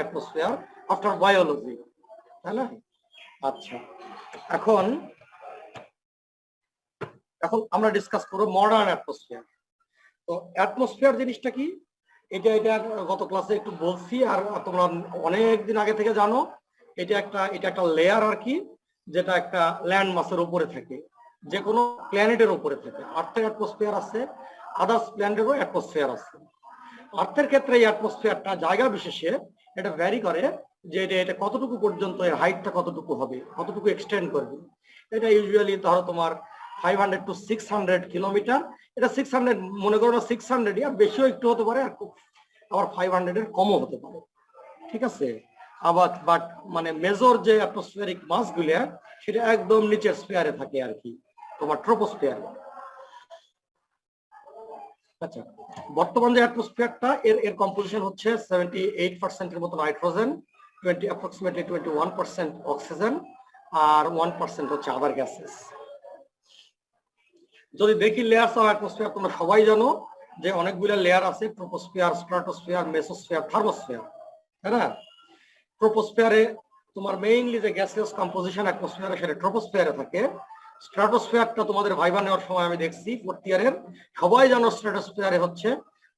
Atmosphere after biology, তাই না? আচ্ছা, এখন আমরা ডিসকাস করবো মডার্ন অ্যাটমসফিয়ার। তো অ্যাটমসফিয়ার জিনিসটা কি, এটা গত ক্লাসে একটু বলছি, আর তোমরা অনেক দিন আগে থেকে জানো। এটা একটা লেয়ার আর কি, যেটা একটা ল্যান্ড মাসের উপরে থাকে, যে কোনো প্ল্যানেটের উপরে থাকে। আর্থের অ্যাটমসফিয়ার আছে, আদার্স প্ল্যানেটেরও অ্যাটমসফিয়ার আছে। আর্থের ক্ষেত্রে এই অ্যাটমসফিয়ারটা জায়গা বিশেষে এটা ভ্যারি করে, যে এটা কতটুকু পর্যন্ত এর হাইটটা কতটুকু হবে, কতটুকু এক্সটেন্ড করবে। এটা ইউজুয়ালি ধরো তোমার 500 to 600 কিলোমিটার। এটা 600 মনে করো না, 600 আর বেশিও একটু হতে পারে, আবার 500 এর কমও হতে পারে, ঠিক আছে? আবার বাট মানে মেজর যে অ্যাটমসফিয়ারিক মাসগুলো সেটা একদম নিচের স্ফিয়ারে থাকে আর কি, তোমার ট্রপোস্ফিয়ারে। আচ্ছা, বর্তমান যে অ্যাটমসফিয়ারটা এর কম্পোজিশন হচ্ছে 78% এর মতো নাইট্রোজেন, অ্যাপ্রক্সিমেটলি 21% অক্সিজেন, আর 1% হচ্ছে আদার গ্যাসেস। যদি দেখি লেয়ারস অফ অ্যাটমসফিয়ার, তোমরা সবাই জানো যে অনেকগুলো লেয়ার আছে, ট্রোপোস্ফিয়ার, স্ট্রাটোস্ফিয়ার, মেসোস্ফিয়ার, থার্মোস্ফিয়ার, তাই না? ট্রোপোস্ফিয়ারে তোমার মেইনলি যে গ্যাসিয়াস কম্পোজিশন অ্যাটমসফিয়ারে সেটা ট্রোপোস্ফিয়ারে থাকে। স্ট্রাটোস্ফিয়ারটা তোমাদের ভাইবা নেওয়ার সময় আমি দেখছি ফোর্থ ইয়ারের, সবাই জানো স্ট্রাটোস্ফিয়ারে হচ্ছে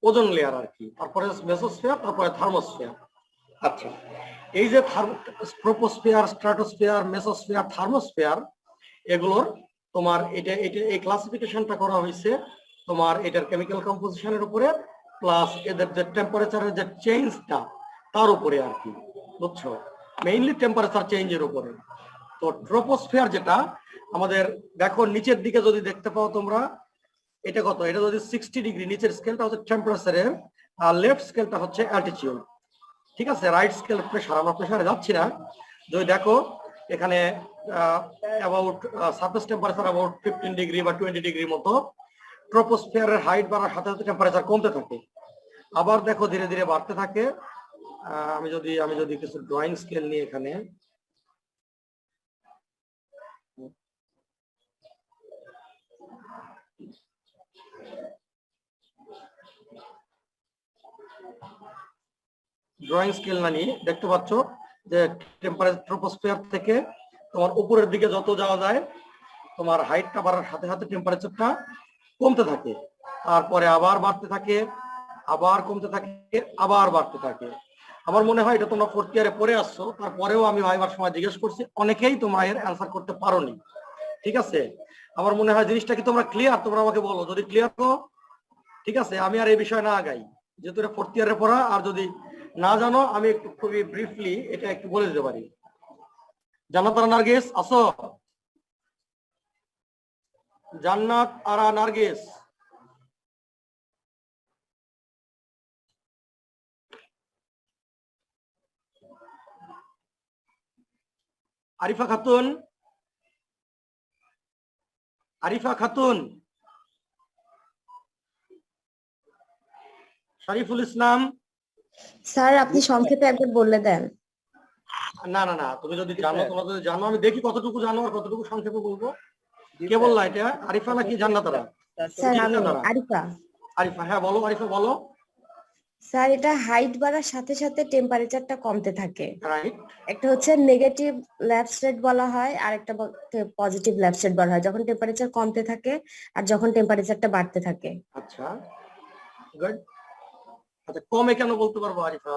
ওজোন লেয়ার আর কি, তারপরে মেসোস্ফিয়ার, তারপরে থার্মোস্ফিয়ার। আচ্ছা, এই যে ট্রোপোস্ফিয়ার, স্ট্রাটোস্ফিয়ার, মেসোস্ফিয়ার, থার্মোস্ফিয়ার, এগুলোর তোমার এই ক্লাসিফিকেশনটা করা হয়েছে তোমার এটার কেমিক্যাল কম্পোজিশনের উপরে, প্লাস এদের যে টেম্পারেচারের যে চেঞ্জটা তার উপরে আর কি, বুঝছো? মেইনলি টেম্পারেচার চেঞ্জের উপরে। তো ট্রোপোস্ফিয়ার যেটা আমাদের, দেখো নিচের দিকে যদি দেখতে পাও তোমরা, এটা কত, এটা যদি 60 ডিগ্রি, নিচের স্কেলটা হচ্ছে টেম্পারেচারের, আর লেফট স্কেলটা হচ্ছে অ্যালটিটিউড, ঠিক আছে? রাইট স্কেল প্রেসার, আমরা প্রেসারে যাচ্ছি না। যদি দেখো এখানে about surface temperature about 15 degree বা 20 ডিগ্রি মতো, ট্রোপোস্ফিয়ারের হাইট বাড়ার সাথে সাথে টেম্পারেচার কমতে থাকে, আবার দেখো ধীরে ধীরে বাড়তে থাকে। আমি যদি কিছু ড্রয়িং স্কেল নিয়ে এখানে, ড্রয়িং স্কেল না নিয়ে দেখতে পাচ্ছ যে টেম্পারেচার ট্রোপোস্ফিয়ার থেকে তোমার উপরের দিকে যত যাওয়া যায়, তোমার হাইটটা বাড়ার সাথে সাথে টেম্পারেচারটা কমতে থাকে, তারপরে আবার বাড়তে থাকে, আবার কমতে থাকে, আবার বাড়তে থাকে। আমার মনে হয় এটা তোমরা ফোর্থ ইয়ারে পড়ে আসছো, তারপরেও আমি ভাইবার সময় জিজ্ঞেস করছি, অনেকেই তোমরা এর অ্যান্সার করতে পারোনি, ঠিক আছে? আমার মনে হয় জিনিসটা কি তোমরা ক্লিয়ার? তোমরা আমাকে বলো যদি ক্লিয়ার তো, ঠিক আছে? আমি আর এই বিষয়ে না আগাই, যেহেতু এটা ফোর্থ ইয়ারে পড়া। আর যদি না জানো, আমি একটু খুবই ব্রিফলি এটা একটু বলে দিতে পারি। জান্নাত আরা নার্গিস আসো, জান্নাত আরা নার্গিস, আরিফা খাতুন, আরিফা খাতুন, শরীফুল ইসলাম। স্যার আপনি সংক্ষেপে একবার বলে দেন। না না না, তুমি যদি জানো, তোমরা যদি জানো, আমি দেখি কতটুকু জানো আর কতটুকু সংক্ষেপে বলবো। কে বললা এটা, আরিফা নাকি জান্নাতারা? স্যার আমি আরিফা। আরিফা, হ্যাঁ বলো আরিফা, বলো। স্যার এটা হাইট বাড়ার সাথে সাথে টেম্পারেচারটা কমতে থাকে। রাইট। একটা হচ্ছে নেগেটিভ ল্যাপস রেট বলা হয়, আর একটা পজিটিভ ল্যাপস রেট বলা হয়, যখন টেম্পারেচার কমতে থাকে আর যখন টেম্পারেচারটা বাড়তে থাকে। আচ্ছা, গুড। আচ্ছা, কমে কেন বলতে পারবো আরিফা?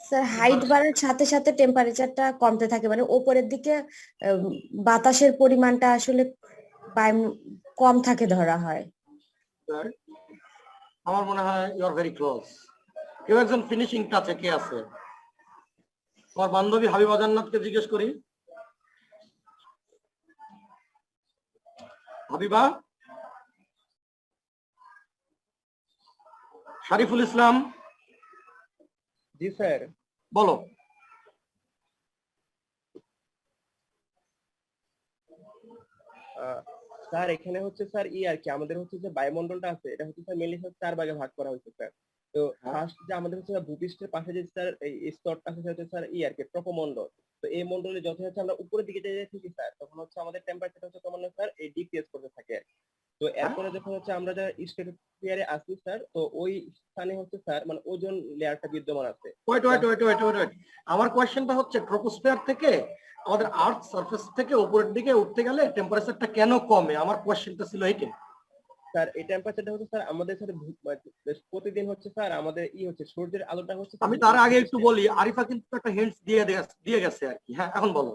স্যার হাইট বাড়ার সাথে সাথে টেম্পারেচারটা কমতে থাকে, মানে উপরের দিকে বাতাসের পরিমাণটা আসলে কম থাকে ধরা হয়। আমার মনে হয় ইউ আর ভেরি ক্লোজ। কেউ একজন ফিনিশিং টাচে কে আছে? তোমার বান্ধবী হাবিবা জান্নাতকে জিজ্ঞেস করি। হাবিবা, শরীফুল ইসলাম। জি স্যার। বলো। স্যার এখানে হচ্ছে স্যার আর কি আমাদের হচ্ছে যে বায়ুমণ্ডলটা আছে, এটা হচ্ছে স্যার মেনলি স্যার 4 ভাগে ভাগ করা হয়েছে স্যার। তো ফার্স্ট যে আমাদের হচ্ছে ভূপৃষ্ঠের পাশে যে স্যার এই স্তরটা আছে সেটা হচ্ছে স্যার আর কি ট্রপোমণ্ডল। তো এই মণ্ডলে যত হচ্ছে আমরা উপরের দিকে যেতে থাকি স্যার, তখন হচ্ছে আমাদের টেম্পারেচার হচ্ছে ক্রমান্বয়ে স্যার এই ডিক্রিজ করতে থাকে। তো এরপরে যখন হচ্ছে আমরা যারা স্ট্রাটোস্ফিয়ারে আছি স্যার, তো ওই স্থানে হচ্ছে স্যার মানে ওজোন লেয়ারটা বিদ্যমান আছে। ওয়েট, আমার কোয়েশ্চেনটা হচ্ছে ট্রপোস্ফিয়ার থেকে আমাদের আর্থ সারফেস থেকে উপরের দিকে উঠতে গেলে টেম্পারেচারটা কেন কমে? আমার কোয়েশ্চেনটা ছিল এইটা। স্যার এই টেম্পারেচারটা হচ্ছে স্যার আমাদের সাথে প্রতিদিন হচ্ছে স্যার আমাদের হচ্ছে সূর্যের আলোটা হচ্ছে আমি তার আগে একটু বলি, আরিফা কিন্তু একটা হিন্টস দিয়ে গেছে আর কি। হ্যাঁ, এখন বলো।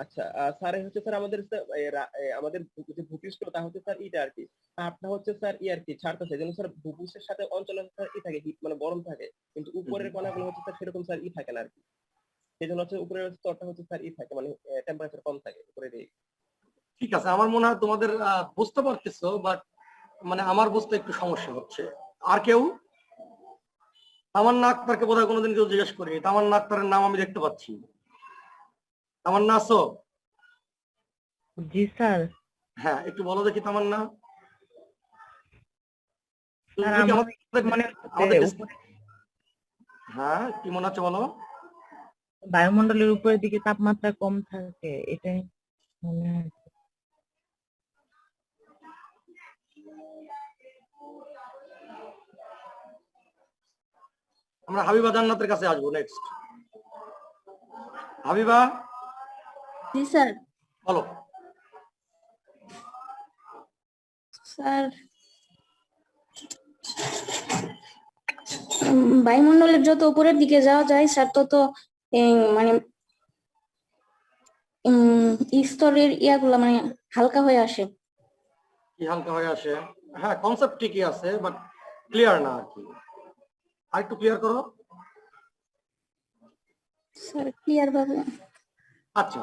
আচ্ছা স্যার হচ্ছে স্যার আমাদের আমাদের যে ভূপৃষ্ঠটা হচ্ছে স্যার এটা আর কি তাপটা হচ্ছে স্যার আর কি ছাড়তেছে, যেন স্যার ভূপৃষ্ঠের সাথে অঞ্চলে স্যার থাকে হিট মানে গরম থাকে, কিন্তু উপরের কণাগুলো হচ্ছে স্যার সেরকম স্যার থাকে না আর কি। সেই জন্য হচ্ছে উপরের স্তরটা হচ্ছে স্যার থাকে মানে টেম্পারেচার কম থাকে উপরের দিকে। ঠিক আছে, আমার মনে হয় তোমাদের বুঝতে পারতেছো, বাট মানে আমার বুঝতে একটু সমস্যা হচ্ছে। আর কেউ? তামান্না আক্তারকে বোধহয় কোনোদিন কেউ জিজ্ঞেস করিনি। তামান্না আক্তারের নাম আমি দেখতে পাচ্ছি। তামান্না আছো? জি স্যার। হ্যাঁ, একটু বলো দেখি তামান্না। স্যার তুমি কি আমার মনে আমাদের হচ্ছে হ্যাঁ, কি মনে হচ্ছে বলো? বায়ুমণ্ডলের উপরের দিকে তাপমাত্রা কম থাকে, এটাই মনে হয়। আমরা হাবিবা জান্নাতের কাছে আসবো নেক্সট। হাবিবা, জি স্যার। বলো। স্যার বায়ুমণ্ডলের যত উপরের দিকে যাওয়া যায় স্যার তত মানে স্তরের ইয়াগুলা মানে হালকা হয়ে আসে। কি হালকা হয়ে আসে? হ্যাঁ, কনসেপ্ট ঠিকই আছে, বাট ক্লিয়ার না আর কি। আর একটু ক্লিয়ার করো। স্যার ক্লিয়ার ভাবে আচ্ছা,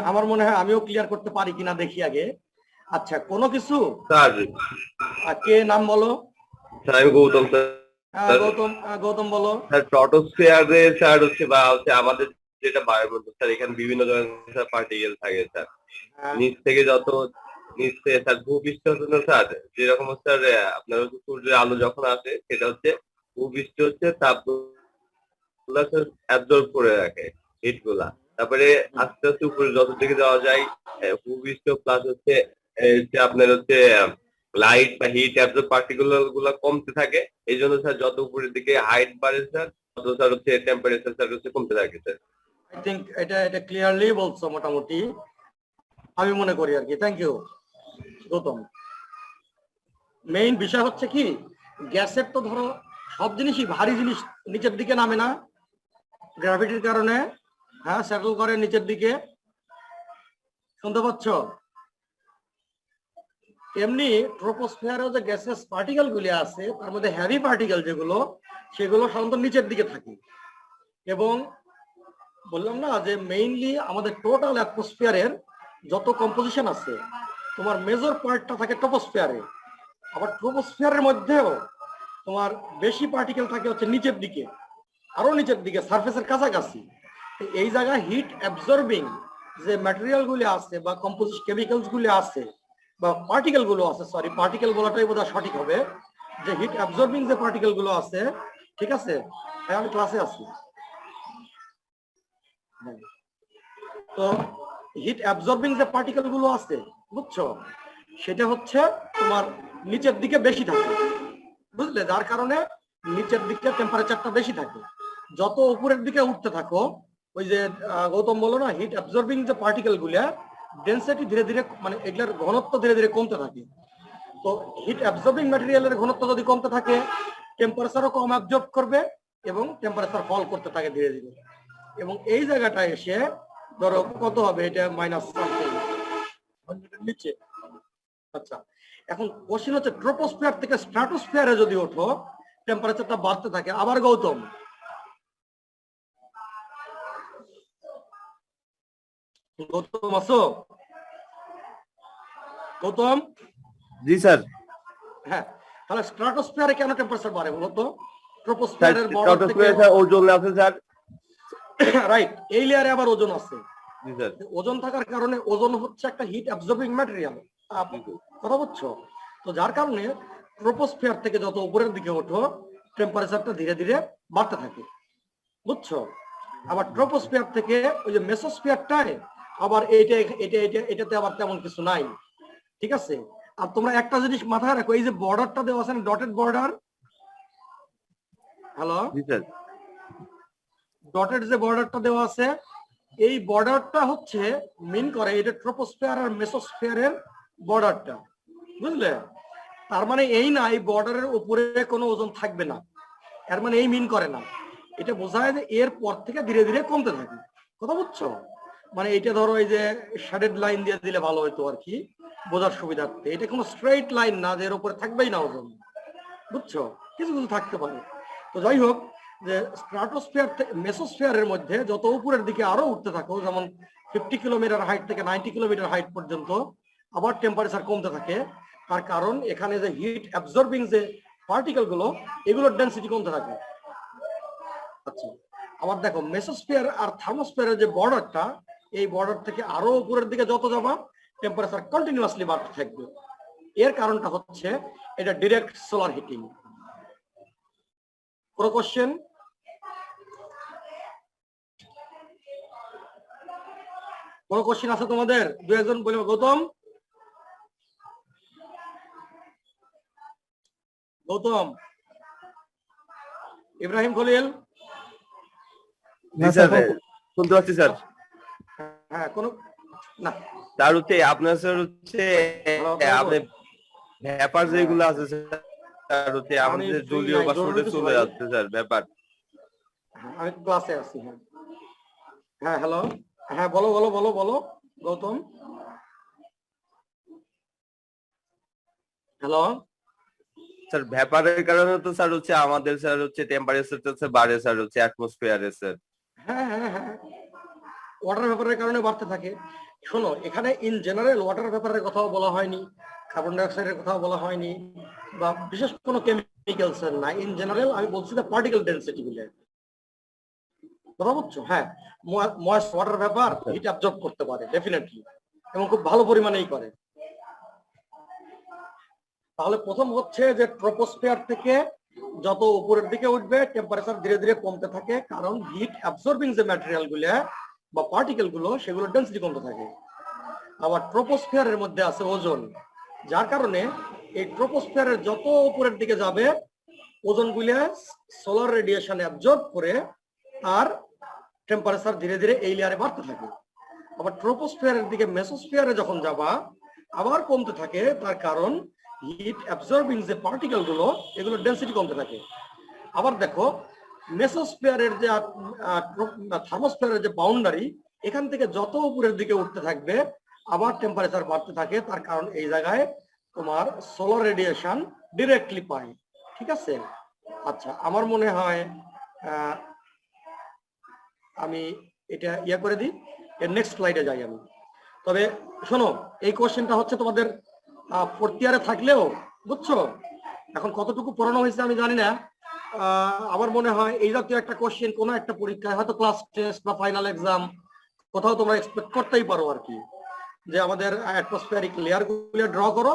আমার মনে হয় আমিও ক্লিয়ার করতে পারি কিনা দেখি আগে। আচ্ছা, কোনো কিছু স্যার কে নাম বলো? স্যার আমি গৌতম স্যার। গৌতম বলো। স্যার ট্রটোস্ফিয়ারে স্যার হচ্ছে বা হচ্ছে আমাদের যেটা বায়ুমণ্ডল স্যার, এখানে বিভিন্ন ধরনের পার্টিকেল থাকে স্যার। হ্যাঁ, নিচ থেকে নিচ থেকে স্যার ভূপৃষ্ঠ হচ্ছে না স্যার, যেরকম স্যার আপনার হচ্ছে সূর্যের আলো যখন আসে সেটা হচ্ছে ভূপৃষ্ঠ হচ্ছে তাপগুলা স্যার অ্যাবজর্ব করে রাখে হিট গুলা। তারপরে আস্তে আস্তে উপরে যত দিকে যাওয়া যায় ভূপৃষ্ঠ প্লাস হচ্ছে আপনার হচ্ছে লাইট বা হিট অ্যাবজর্ব পার্টিকুলার গুলা কমতে থাকে। এই জন্য স্যার যত উপরের দিকে হাইট বাড়ে স্যার তত স্যার হচ্ছে টেম্পারেচার স্যার হচ্ছে কমতে থাকে স্যার। আই থিংক এটা ক্লিয়ারলি বলছো মোটামুটি, আমি মনে করি আর কি। Thank you Gautam. মেইন বিষয় হচ্ছে কি, গ্যাসের তো ধরো সব জিনিসই ভারী জিনিস নিচের দিকে নামে না গ্র্যাভিটির কারণে। হ্যাঁ, সেটেল করে নিচের দিকে। শুনতে পাচ্ছ? এমনি ট্রোপোস্ফিয়ারে যে গ্যাসেস পার্টিকেল গুলি আছে তার মধ্যে হেভি পার্টিকেল যেগুলো, সেগুলো সাধারণত নিচের দিকে থাকে। এবং বললাম না যে মেইনলি আমাদের টোটাল অ্যাটমসফিয়ারের যত কম্পোজিশন আছে তোমার মেজর পার্টটা থাকে ট্রোপোস্ফিয়ারে। আবার ট্রোপোস্ফিয়ারের মধ্যেও তোমার বেশি পার্টিকেল থাকে হচ্ছে নিচের দিকে, আরো নিচের দিকে, সারফেসের কাছাকাছি। এই জায়গায় হিট অ্যাবজর্বিং যে ম্যাটেরিয়াল গুলি আছে বা কম্পোজিট কেমিক্যালস গুলি আছে বা পার্টিকেল গুলো আছে, সরি পার্টিকেল বলাটাই বোধহয় সঠিক হবে, যে হিট অ্যাবজর্বিং যে পার্টিকেল গুলো আছে, ঠিক আছে? আমি ক্লাসে আছি। তো হিট অ্যাবজর্বিং যে পার্টিকেল গুলো আছে, বুঝছো, সেটা হচ্ছে তোমার নিচের দিকে বেশি থাকে, বুঝলে? যার কারণে নিচের দিকে টেম্পারেচারটা বেশি থাকে। যত উপরের দিকে উঠতে থাকো, ওই যে গৌতম বলো না, হিট অ্যাবজর্বিং যে পার্টিকেল গুলা ডেন্সিটি ধীরে ধীরে মানে এগুলোর ঘনত্ব ধীরে ধীরে কমতে থাকে। তো হিট অ্যাবজর্বিং ম্যাটেরিয়ালের ঘনত্ব যদি কমতে থাকে, টেম্পারেচারও কম অ্যাবজর্ব করবে এবং টেম্পারেচার ফল করতে থাকে ধীরে ধীরে। এবং এই জায়গাটায় এসে ধরো কত হবে, এটা মাইনাস সামথিং 100 এর নিচে। আচ্ছা, এখন কোশ্চেন হচ্ছে ট্রোপোস্ফিয়ার থেকে স্ট্র্যাটোস্ফিয়ারে যদি ওঠো টেম্পারেচারটা বাড়তে থাকে। আবার গৌতম, গৌতম আছো? গৌতম? জি স্যার। হ্যাঁ, তাহলে স্ট্র্যাটোস্ফিয়ারে কেন টেম্পারেচার বাড়ে বলতো? ট্রোপোস্ফিয়ারের বরফ থেকে স্যার ওজন আছে স্যার। রাইট, এই লেয়ারে আবার ওজন আছে। জি স্যার। ওজন থাকার কারণে ওজন হচ্ছে একটা হিট অ্যাবজর্বিং ম্যাটেরিয়াল, কথা বুঝছো? তো যার কারণে ট্রোপোস্ফিয়ার থেকে যত উপরের দিকে ওঠো টেম্পারেচারটা ধীরে ধীরে বাড়তে থাকে, বুঝছো? আবার ট্রোপোস্ফিয়ার থেকে ওই যে মেসোস্ফিয়ারটায় আবার এটাতে আবার তেমন কিছু নাই, ঠিক আছে? আর তোমরা একটা জিনিস মাথায় রাখো, এই যে বর্ডারটা দেওয়া আছে না, ডটেড বর্ডার, হ্যালো, জি স্যার। ডটেড যে বর্ডারটা দেওয়া আছে, এই বর্ডারটা হচ্ছে মিন করে এটা ট্রোপোস্ফিয়ার আর মেসোস্ফিয়ারের বর্ডারটা, বুঝলে? তার মানে এই না এই বর্ডারের উপরে কোনো ওজন থাকবে না, এর মানে এই মিন করে না, এটা বোঝায় যে এর পর থেকে ধীরে ধীরে কমতে থাকে। কথা বুঝছো? মানে এটা ধরো এই যে শেডেড লাইন দিয়ে দিলে ভালো হতো আর কি, বোঝার সুবিধার্থে। এটা কোনো স্ট্রেইট লাইন না যে এর উপরে থাকবেই না ওজন, বুঝছো? কিছু কিছু থাকতে পারে। তো যাই হোক, যে স্ট্রাটোস্ফিয়ার থেকে মেসোস্ফিয়ারের মধ্যে যত উপরের দিকে আরো উঠতে থাকো, যেমন 50 কিলোমিটার হাইট থেকে 90 কিলোমিটার হাইট পর্যন্ত আবার টেম্পারেচার কমতে থাকে। তার কারণ এখানে যে হিট অ্যাবজর্বিং যে পার্টিকেল গুলো, এগুলোর ডেন্সিটি কমতে থাকে। আচ্ছা, আবার দেখো মেসোস্ফিয়ার আর থার্মোস্ফিয়ারের যে বর্ডারটা, এই বর্ডার থেকে আরো উপরের দিকে যত যাবা টেম্পারেচার কন্টিনিউয়াসলি বাড়তে থাকবে। এর কারণটা হচ্ছে এটা ডিরেক্ট সোলার হিটিং। কোনো কোশ্চেন? কোনো কোশ্চেন আছে তোমাদের? দু একজন বলে। গৌতম, গৌতম, ইব্রাহিম খলিল, জি স্যার, শুনতে পাচ্ছি স্যার। হ্যাঁ কোনো না, তার হচ্ছে আপনার স্যার হচ্ছে আপনি ব্যাপার যেগুলো আছে স্যার হচ্ছে আমাদের জলীয় বাষ্পতে চলে যাচ্ছে স্যার ব্যাপার। আমি ক্লাসে আছি। হ্যাঁ হ্যাঁ, হ্যালো, হ্যাঁ বলো বলো বলো বলো গৌতম। হ্যালো স্যার ব্যাপারের কারণে তো স্যার হচ্ছে আমাদের স্যার হচ্ছে টেম্পারেচারটা হচ্ছে বাড়ে স্যার হচ্ছে অ্যাটমসফিয়ারে স্যার। হ্যাঁ হ্যাঁ হ্যাঁ, ওয়াটার ভেপারের কারণে বাড়তে থাকে। শোনো, এখানে ইন জেনারেল ওয়াটার ভেপারের কথাও বলা হয়নি, কার্বন ডাইঅক্সাইডের কথাও বলা হয়নি, বা বিশেষ কোনো কেমিক্যালস এর না। ইন জেনারেল আমি বলছি যে পার্টিকেল ডেনসিটি গুলো কথা বুঝছো? হ্যাঁ, moist water vapour heat absorb করতে পারে ডেফিনেটলি, এবং খুব ভালো পরিমাণেই করে। তাহলে প্রথম হচ্ছে যে ট্রোপোস্ফিয়ার থেকে যত উপরের দিকে উঠবে টেম্পারেচার ধীরে ধীরে কমতে থাকে, কারণ হিট অ্যাবজর্বিং যে ম্যাটেরিয়াল গুলো বা পার্টিকেল গুলো, সেগুলোর ডেন্সিটি কমতে থাকে। আবার ট্রোপোস্ফিয়ারের মধ্যে আছে ওজোন, যার কারণে এই ট্রোপোস্ফিয়ারের যত উপরের দিকে যাবে ওজোন গুলো সোলার রেডিয়েশন অ্যাবজর্ব করে আর টেম্পারেচার ধীরে ধীরে এই লেয়ারে বাড়তে থাকে। আবার ট্রোপোস্ফিয়ারের দিকে মেসোস্ফিয়ারে যখন যাবা আবার কমতে থাকে, তার কারণ হিট অ্যাবজর্বিং যে পার্টিকেল গুলো, এগুলোর ডেন্সিটি কমতে থাকে। আবার দেখো মেসোস্ফিয়ারের যে থার্মোস্ফিয়ারের যে বাউন্ডারি, এখান থেকে যত উপরের দিকে উঠতে থাকবে আবার টেম্পারেচার বাড়তে থাকে, তার কারণ এই জায়গায় তোমার সোলার রেডিয়েশন ডিরেক্টলি পায়। ঠিক আছে? আচ্ছা, আমার মনে হয় আমি এটা ইয়ে করে দিই, এর নেক্সট স্লাইডে যাই আমি। তবে শোনো, এই কোশ্চেনটা হচ্ছে তোমাদের ফোর্থ ইয়ারে থাকলেও, বুঝছো, এখন কতটুকু পড়ানো হয়েছে আমি জানি না। আমার মনে হয় এই জাতীয় একটা কোশ্চেন কোনো একটা পরীক্ষায়, হয়তো ক্লাস টেস্ট বা ফাইনাল এক্সাম, কোথাও তোমরা এক্সপেক্ট করতেই পারো আর কি, যে আমাদের অ্যাটমসফিয়ারিক লেয়ার গুলো ড্র করো,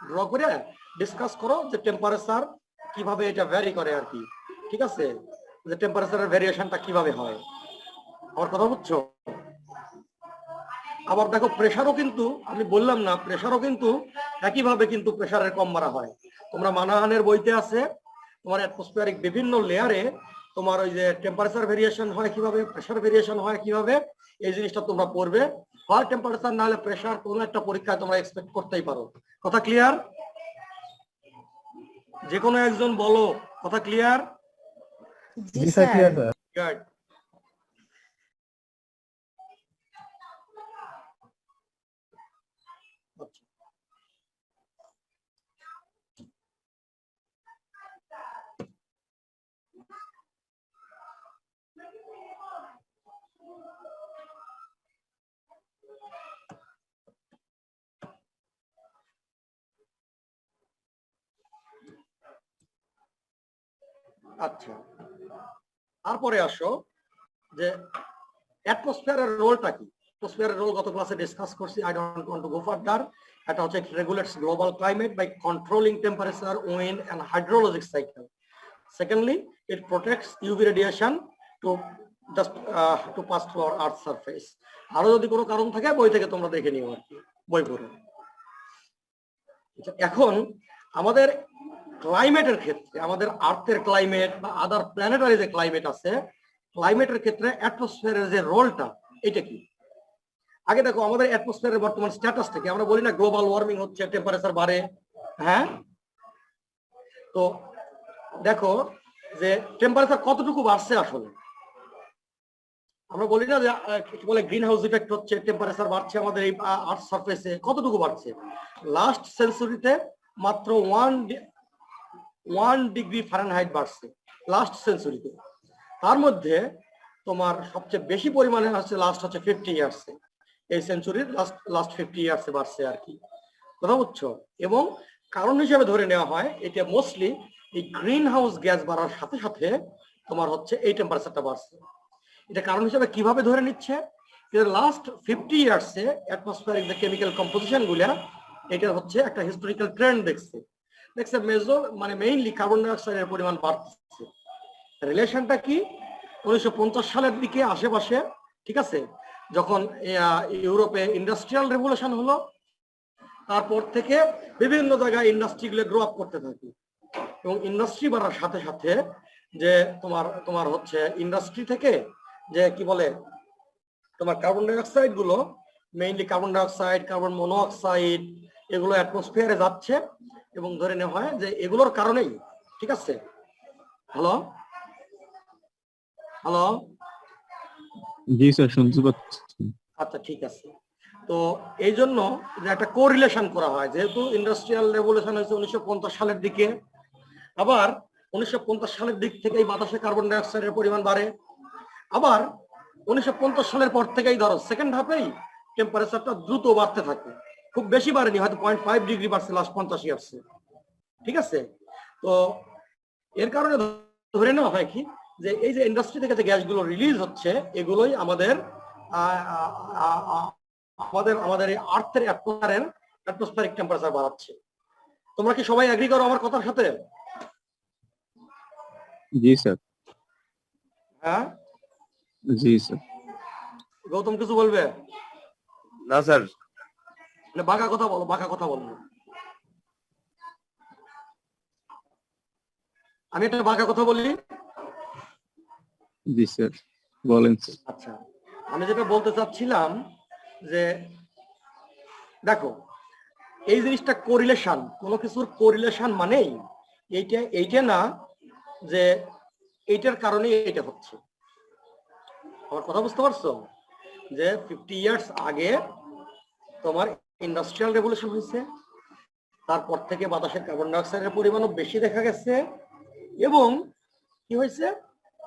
ড্র করে ডিসকাস করো যে টেম্পারেচার কিভাবে এটা ভ্যারি করে আর কি। ঠিক আছে? যে টেম্পারেচারের ভ্যারিয়েশনটা কিভাবে হয়। আমার কথা বুঝছো? আবার দেখো প্রেসারও কিন্তু, আমি বললাম না, প্রেসারও কিন্তু একইভাবে কিন্তু প্রেসারের কম মারা হয়। তোমরা মানাহানের বইতে আছে তোমার অ্যাটমসফিয়ারিক বিভিন্ন লেয়ারে তোমার ওই যে টেম্পারেচার ভেরিয়েশন হয় কিভাবে, প্রেসার ভেরিয়েশন হয় কিভাবে, এই জিনিসটা তোমরা পড়বে। হয় টেম্পারেচার না হলে প্রেসার, কোনো একটা পরীক্ষায় তোমরা এক্সপেক্ট করতেই পারো। কথা ক্লিয়ার? যে কোনো একজন বলো, কথা ক্লিয়ার? জি স্যার। গুড। আচ্ছা, তারপরে আসো যে অ্যাটমসফিয়ারের রোলটা কি। অ্যাটমসফিয়ারের রোল গত ক্লাসে ডিসকাস করছি, I don't want to go further. এটা হচ্ছে regulates global climate by controlling temperature, wind and hydrologic cycle. Secondly, it protects UV radiation to just to pass through our earth surface. আরো যদি কোনো কারণ থাকে বই থেকে তোমরা দেখে নিও আর কি, বই পড়ো। এখন আমাদের ক্লাইমেটের ক্ষেত্রে, আমাদের আর্থের ক্লাইমেট বা আদার প্ল্যানেটারি যে ক্লাইমেট আছে, ক্লাইমেটের ক্ষেত্রে অ্যাটমসফিয়ারের যে রোলটা, এটা কি? আগে দেখো আমাদের অ্যাটমসফিয়ারের বর্তমান স্ট্যাটাস থেকে আমরা বলি না গ্লোবাল ওয়ার্মিং হচ্ছে, টেম্পারেচার বাড়ে, হ্যাঁ? তো দেখো যে টেম্পারেচার কতটুকু বাড়ছে আসলে। আমরা বলি না যে কি বলে গ্রিন হাউস ইফেক্ট হচ্ছে, টেম্পারেচার বাড়ছে আমাদের এই আর্থ সারফেসে, কতটুকু বাড়ছে? লাস্ট সেঞ্চুরিতে মাত্র 1 ডিগ্রি ফারেনহাইট বাড়ছে লাস্ট সেঞ্চুরিতে। তার মধ্যে তোমার সবচেয়ে বেশি পরিমাণে হচ্ছে লাস্ট হচ্ছে 50 ইয়ার্সে, এই সেঞ্চুরির লাস্ট 50 ইয়ার্সে বাড়ছে আর কি, কথা বুঝছো? এবং কারণ হিসেবে ধরে নেওয়া হয় এটা মোস্টলি এই গ্রিন হাউস গ্যাস বাড়ার সাথে সাথে তোমার হচ্ছে এই টেম্পারেচারটা বাড়ছে। এটা কারণ হিসেবে কিভাবে ধরে নিচ্ছে? লাস্ট 50 ইয়ার্সে অ্যাটমসফিয়ারিক যে কেমিক্যাল কম্পোজিশন গুলা, এটা হচ্ছে একটা হিস্টোরিক্যাল ট্রেন্ড দেখছে মানে মেইনলি কার্বন ডাই অক্সাইডের পরিমাণ বাড়ছে। রিলেশনটা কি? 1950 সালের দিকে আশেপাশে, ঠিক আছে, যখন ইউরোপে ইন্ডাস্ট্রিয়াল রেভলিউশন হলো, তারপর থেকে বিভিন্ন জায়গায় ইন্ডাস্ট্রিগুলো গ্রো আপ করতে থাকে, এবং ইন্ডাস্ট্রি বাড়ার সাথে সাথে যে তোমার হচ্ছে ইন্ডাস্ট্রি থেকে যে কি বলে তোমার কার্বন ডাই অক্সাইড গুলো, mainly carbon die oxide, carbon monoxide, এগুলো অ্যাটমসফিয়ারে যাচ্ছে, এবং ধরে নেওয়া হয় যে এগুলোর কারণেই, ঠিক আছে? হ্যালো হ্যালো, জি স্যার, শুনতে পাচ্ছি। আচ্ছা ঠিক আছে। তো এই জন্য যে একটা কোরিলেশন করা হয়, যেহেতু ইন্ডাস্ট্রিয়াল রেভলিউশন হয়েছে 1950 সালের দিকে, আবার 1950 সালের দিক থেকেই বাতাসে কার্বন ডাই অক্সাইডের পরিমাণ বাড়ে, আবার 1950 সালের পর থেকেই ধরো সেকেন্ড হাফেই টেম্পারেচারটা দ্রুত বাড়তে থাকে, খুব বেশি বাড়েনি, হয়তো 0.5 ডিগ্রি বাড়ছে লাস্ট 50 ইয়ার্সে, ঠিক আছে? তো এর কারণে ধরে নেওয়া হয় কি যে এই যে ইন্ডাস্ট্রি থেকে যে গ্যাসগুলো রিলিজ হচ্ছে, এগুলোই আমাদের আমাদের এই আর্থের অ্যাটমসফিয়ারিক টেম্পারেচার বাড়াচ্ছে। তোমরা কি সবাই এগ্রি করো আমার কথার সাথে? জি স্যার। হ্যাঁ জি স্যার। গৌতম কিছু বলবে? না স্যার। মানে বাঁকা কথা বলো, বাঁকা কথা বলো। আমি একটা বাঁকা কথা বলি? জি স্যার, বলেন স্যার। আচ্ছা, আমি যেটা বলতে চাচ্ছিলাম যে দেখো এই জিনিসটা কোরিলেশন, কোনো কিছুর কোরিলেশন মানেই এইটা না যে এইটার কারণে এটা হচ্ছে। আমার কথা বুঝতে পারছো? যে 50 ইয়ার্স আগে তোমার ইন্ডাস্ট্রিয়াল রেভলিউশন হয়েছে, তারপর থেকে বাতাসের কার্বন ডাই অক্সাইডের পরিমাণও বেশি দেখা গেছে, এবং কি হয়েছে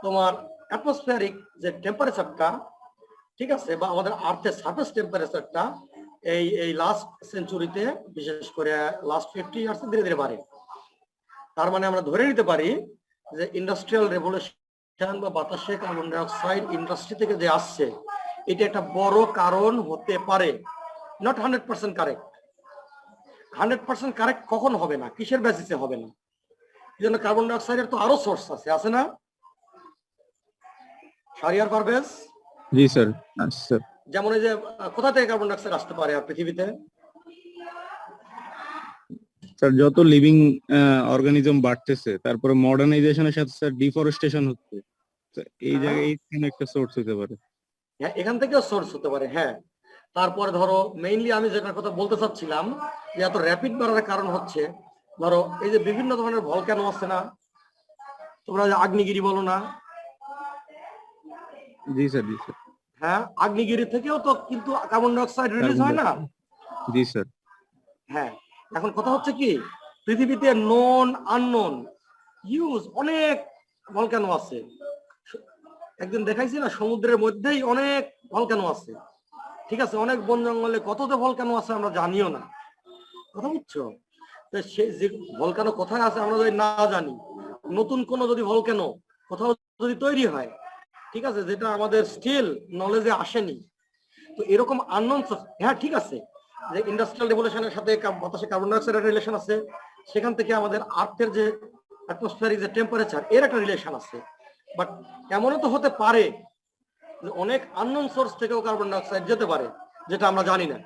তোমার অ্যাটমসফিয়ারিক যে টেম্পারেচারটা, ঠিক আছে, বা আমাদের আর্থের সারফেস টেম্পারেচারটা এই লাস্ট সেঞ্চুরিতে, বিশেষ করে লাস্ট 50 ইয়ার্সে ধীরে ধীরে বাড়ে। তার মানে আমরা ধরে নিতে পারি যে ইন্ডাস্ট্রিয়াল রেভলিউশন বা বাতাসে কার্বন ডাই অক্সাইড ইন্ডাস্ট্রি থেকে যে আসছে, এটা একটা বড় কারণ হতে পারে। Not 100% correct. 100% কারেক্ট কখন হবে না, কিসের বেসিসে হবে না? এই জন্য কার্বন ডাই অক্সাইডের তো আরো সোর্স আছে না? শাহরিয়ার পারভেজ? জি স্যার। স্যার, যেমন এই যে কোথা থেকে কার্বন ডাই অক্সাইড আসতে পারে আর পৃথিবীতে? স্যার যত লিভিং অর্গানিজম বাড়তেছে, তারপরে মডার্নাইজেশনের সাথে স্যার ডিফরেস্টেশন হচ্ছে, এই জায়গায় এইখানে একটা সোর্স হতে পারে। হ্যাঁ, এখান থেকেও সোর্স হতে পারে। হ্যাঁ, তারপরে ধরো মেইনলি আমি যেটার কথা বলতে চাচ্ছিলাম যে এত র্যাপিড বাড়ার কারণ হচ্ছে ধরো এই যে বিভিন্ন ধরনের ভলক্যানো আছে না, তোমরা যে আগ্নেয়গিরি বলো না? জি স্যার। জি স্যার। হ্যাঁ, আগ্নেয়গিরি থেকেও তো কিন্তু কার্বন ডাই অক্সাইড রিলিজ হয় না? জি স্যার। হ্যাঁ, এখন কথা হচ্ছে কি পৃথিবীতে নন আননোন হিউজ অনেক ভলক্যানো আছে। একদিন দেখাইছি না, সমুদ্রের মধ্যেই অনেক ভলক্যানো আছে, ঠিক আছে, অনেক বন জঙ্গলে কত যে ভলক্যানো আছে আমরা জানিও না, কথা বুঝছো? তো সেই যে ভলক্যানো কোথায় আছে আমরা যদি না জানি, নতুন কোন যদি ভলক্যানো কোথাও যদি তৈরি হয়, ঠিক আছে, যেটা আমাদের স্টিল নলেজে আসেনি, তো এরকম আননোন। হ্যাঁ ঠিক আছে, যে ইন্ডাস্ট্রিয়াল রেভলিউশনের সাথে বাতাসে কার্বন ডাই অক্সাইডের রিলেশন আছে, সেখান থেকে আমাদের আর্থের যে অ্যাটমসফিয়ারিক যে টেম্পারেচার, এর একটা রিলেশন আছে। বাট এমনও তো হতে পারে যে অনেক আননোন সোর্স থেকেও কার্বন ডাই অক্সাইড যেতে পারে, যেটা আমরা জানি না,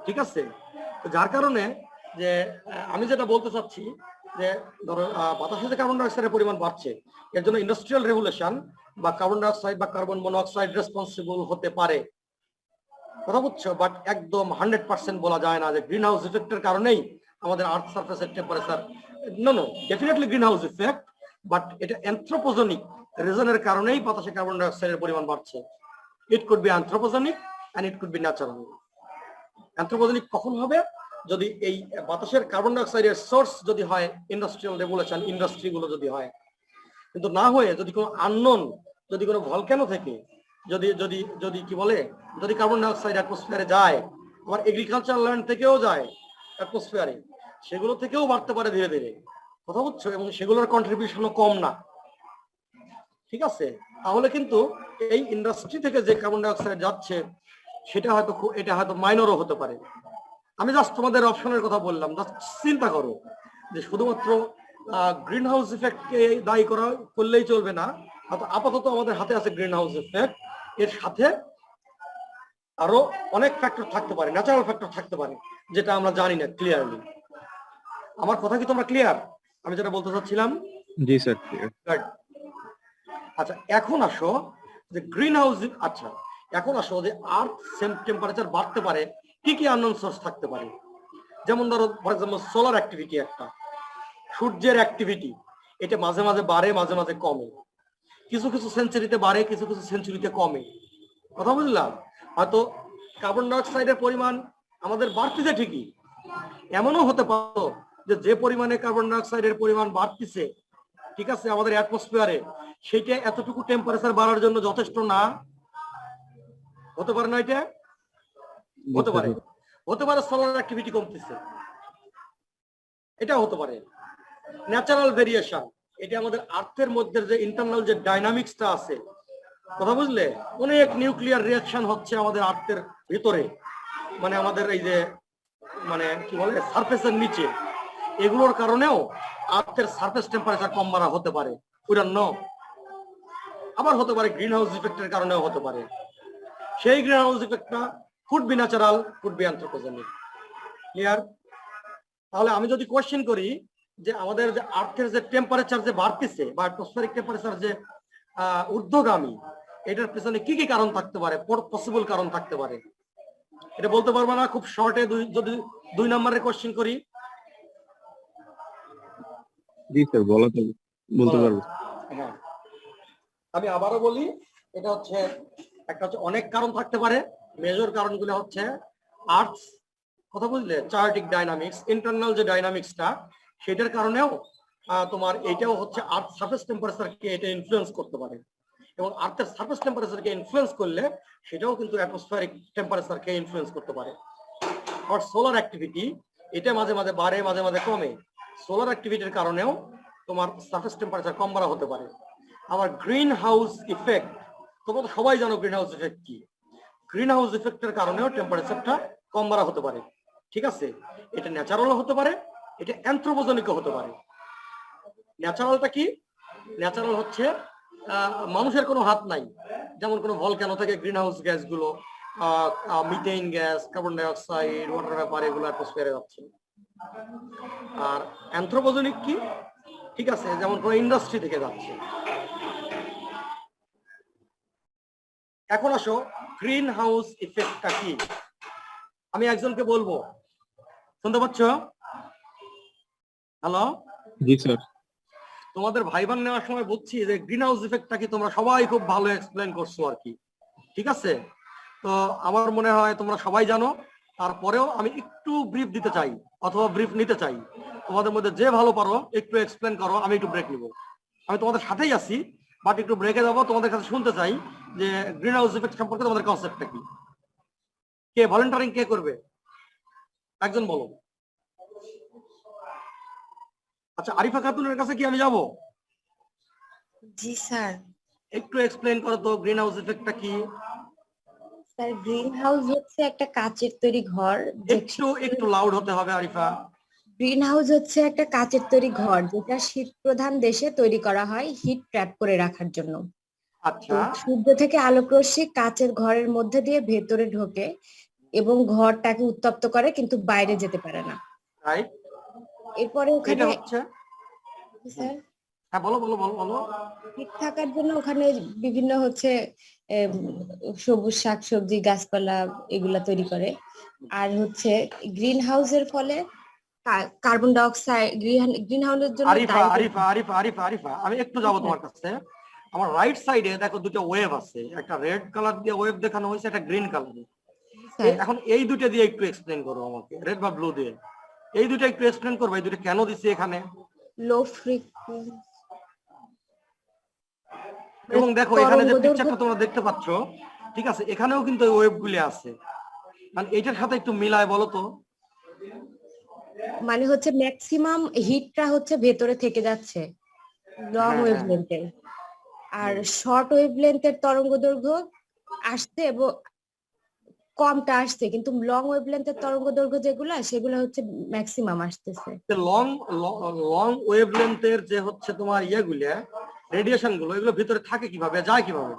ঠিক আছে? তো যার কারণে যে আমি যেটা বলতে চাচ্ছি যে ধরো বাতাসে যে কার্বন ডাইঅক্সাইডের পরিমাণ বাড়ছে, এর জন্য ইন্ডাস্ট্রিয়াল রেগুলেশন বা কার্বন ডাইঅক্সাইড বা কার্বন মনোঅক্সাইড রেসপন্সিবল হতে পারে, কথা বুঝছো? বাট একদম 100% বলা যায় না যে গ্রিন হাউস ইফেক্টের কারণেই আমাদের আর্থ সারফেসের temperature, no definitely green house effect, but এটা অ্যানথ্রোপোজেনিক রিজনের কারণেই বাতাসে কার্বন ডাইঅক্সাইডের পরিমাণ বাড়ছে। It could be anthropogenic and it could be natural. Anthropogenic কখন হবে? যদি এই বাতাসের কার্বন ডাইঅক্সাইডের সোর্স যদি হয় ইন্ডাস্ট্রিয়াল রেগুলেশন, ইন্ডাস্ট্রিগুলো যদি হয়, কিন্তু না হয়ে যদি কোনো আননোন, যদি কোনো ভলক্যানো থেকে যদি যদি যদি কি বলে যদি কার্বন ডাইঅক্সাইড অ্যাটমসফিয়ারে যায়, আবার এগ্রিকালচার ল্যান্ড থেকেও যায় অ্যাটমসফিয়ারে, সেগুলো থেকেও বাড়তে পারে ধীরে ধীরে, কথা বুঝছো? এবং সেগুলোর কন্ট্রিবিউশনও কম না, ঠিক আছে? তাহলে কিন্তু এই ইন্ডাস্ট্রি থেকে যে কার্বন ডাইঅক্সাইড যাচ্ছে সেটা হয়তো এটা হয়তো মাইনরও হতে পারে। আমি জাস্ট তোমাদের অপশনের কথা বললাম, জাস্ট চিন্তা করো যে শুধুমাত্র গ্রিন হাউস ইফেক্টকে দায়ী করলেই চলবে না। আপাতত আমাদের হাতে আছে গ্রিন হাউস ইফেক্ট, এর সাথে আরো অনেক ফ্যাক্টর থাকতে পারে, ন্যাচারাল ফ্যাক্টর থাকতে পারে, যেটা আমরা জানি না ক্লিয়ারলি। আমার কথা কি তোমরা ক্লিয়ার? আমি যেটা বলতে চাচ্ছিলাম। জি স্যার। আচ্ছা এখন আসো যে গ্রিন হাউস, আচ্ছা এখন আসো যে আর্থ টেম্পারেচার বাড়তে পারে কি কি আননোন সোর্স থাকতে পারে। যেমন ধরো ফর এক্সাম্পল সোলার অ্যাক্টিভিটি, একটা সূর্যের অ্যাক্টিভিটি, এটা মাঝে মাঝে বাড়ে মাঝে মাঝে কমে, কিছু কিছু সেঞ্চুরিতে বাড়ে কিছু কিছু সেঞ্চুরিতে কমে, কথা বুঝলাম? হয়তো কার্বন ডাইঅক্সাইডের পরিমাণ আমাদের বাড়তিছে ঠিকই, এমনও হতে পারতো যে পরিমাণে কার্বন ডাইঅক্সাইডের পরিমাণ বাড়তিছে, ঠিক আছে, আমাদের অ্যাটমসফিয়ারে, সেটা এতটুকু টেম্পারেচার বাড়ার জন্য যথেষ্ট না, হতে পারে না? এটা হতে পারে, হতে পারে সোলার অ্যাক্টিভিটি কমতেছে, এটা হতে পারে। ন্যাচারাল ভেরিয়েশন, এটা আমাদের আর্থের মধ্যে যে ইন্টারনাল যে ডাইনামিক্সটা আছে, কথা বুঝলে, অনেক নিউক্লিয়ার রিঅ্যাকশন হচ্ছে আমাদের আর্থের ভিতরে, মানে আমাদের এই যে মানে কি বলে সারফেসের নিচে, এগুলোর কারণেও আর্থের সারফেস টেম্পারেচার কম বাড়া হতে পারে, উই ডোন্ট নো। আবার হতে পারে গ্রিন হাউস ইফেক্টের কারণেও হতে পারে। সেই গ্রিন হাউস ইফেক্টটা could be natural, could be anthropogenic. Clear? তাহলে আমি যদি কোয়েশ্চেন করি যে আমাদের যে আর্থের যে টেম্পারেচার যে বাড়তেছে বা অ্যাটমসফিয়ারিক টেম্পারেচার যে ঊর্ধ্বগামী, এটার পিছনে কি কি কারণ থাকতে পারে, পসিবল কারণ থাকতে পারে, এটা বলতে পারবো না? খুব শর্টে যদি 2 নম্বরের কোয়েশ্চেন করি। জি স্যার, বলতে পারবো। হ্যাঁ, আমি আবারও বলি, এটা হচ্ছে একটা হচ্ছে অনেক কারণ থাকতে পারে। মেজর কারণগুলো হচ্ছে আর্থ, কথা বুঝলে, চার্টিক ডাইনামিক্স, ইন্টারনাল যে ডাইনামিক্সটা, সেটার কারণেও তোমার এটাও হচ্ছে আর্থ সারফেস টেম্পারেচারকে এটা ইনফ্লুয়েন্স করতে পারে, এবং আর্থের সারফেস টেম্পারেচারকে ইনফ্লুয়েন্স করলে সেটাও কিন্তু অ্যাটমসফিয়ারিক টেম্পারেচারকে ইনফ্লুয়েন্স করতে পারে। আর সোলার অ্যাক্টিভিটি, এটা মাঝে মাঝে বাড়ে মাঝে মাঝে কমে, সোলার অ্যাক্টিভিটির কারণেও তোমার সারফেস টেম্পারেচার কম বাড়া হতে পারে। আবার গ্রিন হাউস ইফেক্ট, তোমরা তো সবাই জানো গ্রিন হাউস ইফেক্ট কি। গ্রিন হাউস ইফেক্টের কারণেও টেম্পারেচারটা কম বাড়া হতে পারে, ঠিক আছে? এটা ন্যাচারালও হতে পারে, এটা অ্যানথ্রোপোজেনিকও হতে পারে। ন্যাচারালটা কি? ন্যাচারাল হচ্ছে মানুষের কোনো হাত নাই, যেমন কোনো ভলক্যানো থেকে গ্রিন হাউস গ্যাস গুলো, methane gas, carbon dioxide, water vapour, এগুলো অ্যাটমসফিয়ারে যাচ্ছে। আর অ্যানথ্রোপোজেনিক কি? ঠিক আছে, যেমন কোনো ইন্ডাস্ট্রি থেকে যাচ্ছে। এখন আসো গ্রিন হাউস ইফেক্টটা কি, আমি একজনকে বলবো, শুনতে পাচ্ছ? হ্যালো? জি স্যার। তোমাদের ভাইবান নেওয়ার সময় বুঝছি যে গ্রিন হাউস ইফেক্টটা কি তোমরা সবাই খুব ভালো এক্সপ্লেন করছো আর কি, ঠিক আছে? তো আমার মনে হয় তোমরা সবাই জানো, তারপরেও আমি একটু ব্রিফ দিতে চাই অথবা ব্রিফ নিতে চাই। তোমাদের মধ্যে যে ভালো পারো একটু এক্সপ্লেন করো, আমি একটু ব্রেক নিব। আমি তোমাদের সাথেই আছি, বাট একটু ব্রেকে যাবো, তোমাদের কাছে শুনতে চাই যে গ্রিন হাউস ইফেক্ট সম্পর্কে তোমাদের কনসেপ্টটা কি। কে ভলেন্টারিং কে করবে? একজন বলো। আচ্ছা, আরিফা খাতুনের কাছে কি আমি যাব? জি স্যার। একটু এক্সপ্লেন করো তো গ্রিন হাউস ইফেক্টটা কি। স্যার, গ্রিন হাউস হচ্ছে একটা কাচের তৈরি ঘর। একটু লাউড হতে হবে আরিফা। গ্রিন হাউস হচ্ছে একটা কাচের তৈরি ঘর, যেটা শীত প্রধান দেশে তৈরি করা হয় হিট ট্র্যাপ করে রাখার জন্য। আচ্ছা, সূর্য থেকে আলোক রশ্মি কাচের ঘরের মধ্যে দিয়ে ভেতরে ঢোকে এবং ঘরটাকে উত্তপ্ত করে, কিন্তু বাইরে যেতে পারে না। রাইট? এরপরে এটা ওখানে হচ্ছে, স্যার হ্যাঁ বলো বলো বলো বলো। ঠিক থাকার জন্য ওখানে বিভিন্ন হচ্ছে এম, সবুজ শাকসবজি গাছপালা এগুলা তৈরি করে। আর হচ্ছে গ্রিন হাউসের ফলে কার্বন ডাই অক্সাইড, গ্রিন হাউসের জন্য আরিফা দায়ী আরিফা আরিফা আরিফা আরিফা আমি একটু যাবো তোমার কাছে। আমার রাইট সাইডে দেখো দুটো ওয়েভ আছে, একটা রেড কালার দিয়ে ওয়েভ দেখানো হয়েছে, একটা গ্রিন কালার। স্যার। এখন এই দুটো দিয়ে একটু এক্সপ্লেন করো আমাকে, রেড বা ব্লু দিয়ে এই দুটো একটু এক্সপ্লেন করবো, এই দুটো কেন দিছি এখানে। লো ফ্রিকোয়েন্সি এবং দেখো এখানে যে তরঙ্গ দৈর্ঘ্য পিকচারটা তোমরা দেখতে পাচ্ছ, ঠিক আছে, এখানেও কিন্তু ওয়েভ গুলি আছে, মানে এটার সাথে একটু মিলায় বলো তো। মানে হচ্ছে ম্যাক্সিমাম হিটটা হচ্ছে ভেতরে থেকে যাচ্ছে লং হ্যাঁ, ওয়েভ হ্যাঁ। লেন্থের, আর শর্ট ওয়েভ লেন্থের তরঙ্গ দৈর্ঘ্য আসছে এবং কমটা আসছে, কিন্তু লং ওয়েভ লেন্থের তরঙ্গ দৈর্ঘ্য যেগুলা সেগুলো হচ্ছে ম্যাক্সিমাম আসতেছে। লং লং ওয়েভ লেন্থের যে হচ্ছে তোমার ইয়েগুলা, রেডিয়েশন গুলো, এগুলো ভিতরে থাকে কিভাবে, যায় কিভাবে?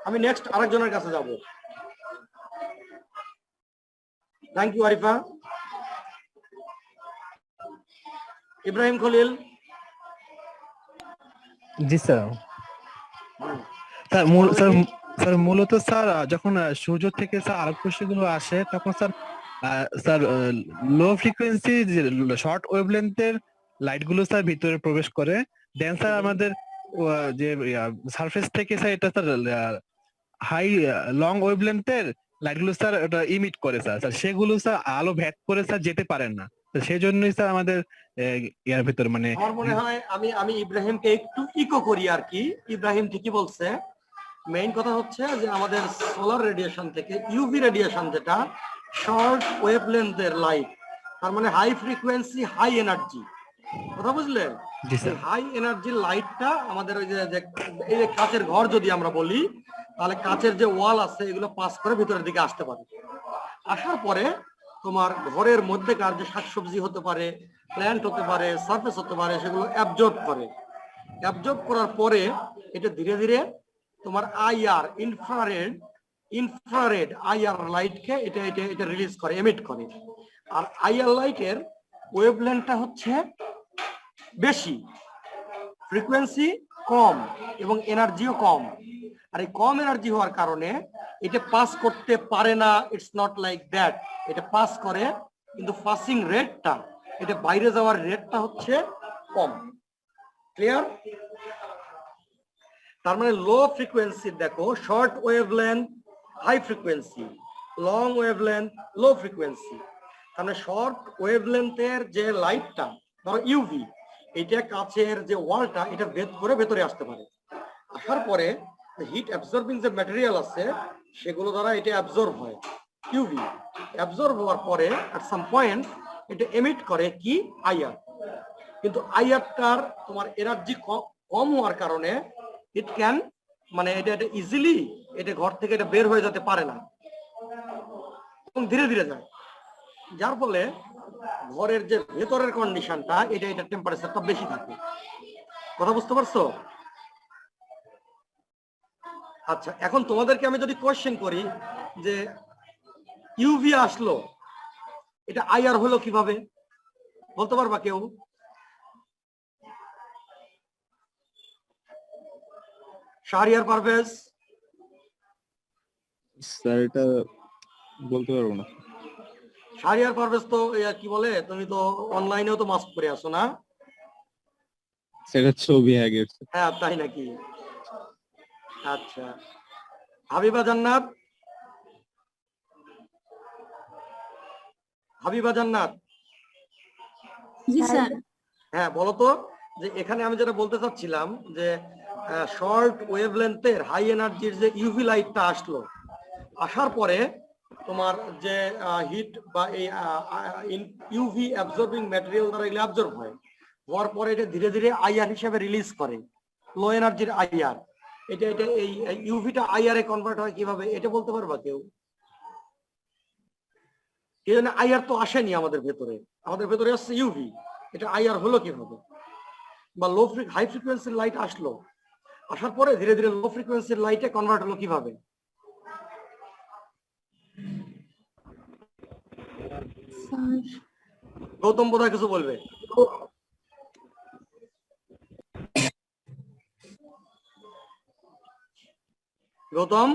আমি নেক্সট আরেকজনের কাছে যাব। Thank you Arifa. ইব্রাহিম খলিল। জি স্যার। স্যার স্যার মূলত স্যার যখন সূর্য থেকে স্যার আলোক রশ্মিগুলো আসে তখন sir sir low frequency short ওয়েভলেন্থের লাইট গুলো স্যার ভিতরে প্রবেশ করে, দেন স্যার আমাদের যে সারফেস থেকে স্যার এটা স্যার হাই লং ওয়েভলেন্থের লাইট গুলো স্যার এটা ইমিট করে স্যার, সেগুলো স্যার আলো ভেদ করে স্যার যেতে পারেন না, তো সেই জন্যই স্যার আমাদের ইয়ার ভিতরে মানে আমার মনে হয় আমি ইব্রাহিমকে একটু ইকো করি আর কি। ইব্রাহিম ঠিকই বলছে। মেইন কথা হচ্ছে যে আমাদের সোলার রেডিয়েশন থেকে ইউভি রেডিয়েশন, যেটা শর্ট ওয়েভলেন্থের লাইট, তার মানে হাই ফ্রিকোয়েন্সি হাই এনার্জি, কথা বুঝলে? জি স্যার। হাই এনার্জির লাইটটা আমাদের ওই যে এই যে কাচের ঘর যদি আমরা বলি, তাহলে কাচের যে ওয়াল আছে এগুলো পাস করে ভিতরের দিকে আসতে পারে। আসার পরে তোমার ঘরের মধ্যেকার যে শাকসবজি হতে পারে, প্ল্যান্ট হতে পারে, সারফেস হতে পারে, সেগুলো অ্যাবজর্ব করে। অ্যাবজর্ব করার পরে এটা ধীরে ধীরে তোমার আইআর ইনফ্রারেড আইআর লাইটকে এটা এটা এটা রিলিজ করে, এমিট করে। আর আইআর লাইটের ওয়েভলেন্থটা হচ্ছে বেশি, ফ্রিকোয়েন্সি কম এবং এনার্জিও কম। আর এই কম এনার্জি হওয়ার কারণে এটা পাস করতে পারে না। ইটস নট লাইক দ্যাট, এটা পাস করে, কিন্তু পাসিং রেটটা, এটা বাইরে যাওয়ার রেটটা হচ্ছে কম। ক্লিয়ার? তার মানে লো ফ্রিকোয়েন্সি দেখো short wavelength, high frequency, long wavelength, low frequency. তার মানে শর্ট ওয়েভলেন্থের যে লাইটটা, ধরো ইউভি, এটা কাচের যে ওয়ালটা এটা ভেদ করে ভেতরে আসতে পারে। আসার পরে হিট অ্যাবজর্বিং যে ম্যাটেরিয়াল আছে সেগুলো দ্বারা এটা অ্যাবজর্ব হয়, ইউভি। অ্যাবজর্ব হওয়ার পরে এট সাম পয়েন্ট এটা এমিট করে কি আইআর। কিন্তু আইআরটার তোমার এনার্জি কম হওয়ার কারণে ইট ক্যান, মানে এটা ইজিলি এটা ঘর থেকে এটা বের হয়ে যেতে পারে না এবং ধীরে ধীরে যায়, যার ফলে ঘরের যে ভেতরের কন্ডিশনটা এটা টেম্পারেচারটা বেশি থাকে। কথা বুঝতে পারছো? আচ্ছা, এখন তোমাদেরকে আমি যদি কোয়েশ্চেন করি যে ইউভি আসলো, এটা আইআর হলো কিভাবে, বলতে পারবা কেউ? শাহরিয়ার পারভেজ। স্যার এটা বলতে পারবো না। শাহরিয়ার পারভেজ তো কি বলে, তুমি তো অনলাইনেও তো মাস্ক পরে আসো না? সেটা ছবি আগে। হ্যাঁ তাই নাকি? আচ্ছা, হাবিবা জান্নাত। হাবিবা জান্নাত, জি স্যার। হ্যাঁ বলো তো, যে এখানে আমি যেটা বলতে চাচ্ছিলাম যে শর্ট ওয়েভলেন্থের হাই এনার্জির যে ইউভি লাইটটা আসলো, আসার পরে তোমার যে হিট বা এই ইউভি অ্যাবজর্বিং ম্যাটেরিয়াল দ্বারা এগুলো অ্যাবজর্ব হয়, হওয়ার পরে এটা ধীরে ধীরে আইআর হিসেবে রিলিজ করে, লো এনার্জির আইআর। এটা এই ইউভিটা আইআর এ কনভার্ট হয় কিভাবে, এটা বলতে পারবা কেউ? এই জন্য আইআর তো আসেনি আমাদের ভেতরে, আমাদের ভেতরে আসছে ইউভি, এটা আইআর হলো কিভাবে? বা হাই ফ্রিকোয়েন্সির লাইট আসলো, আসার পরে ধীরে ধীরে লো ফ্রিকোয়েন্সির লাইটে কনভার্ট হলো কিভাবে? গৌতম বোধহয় কিছু বলবে। গৌতম,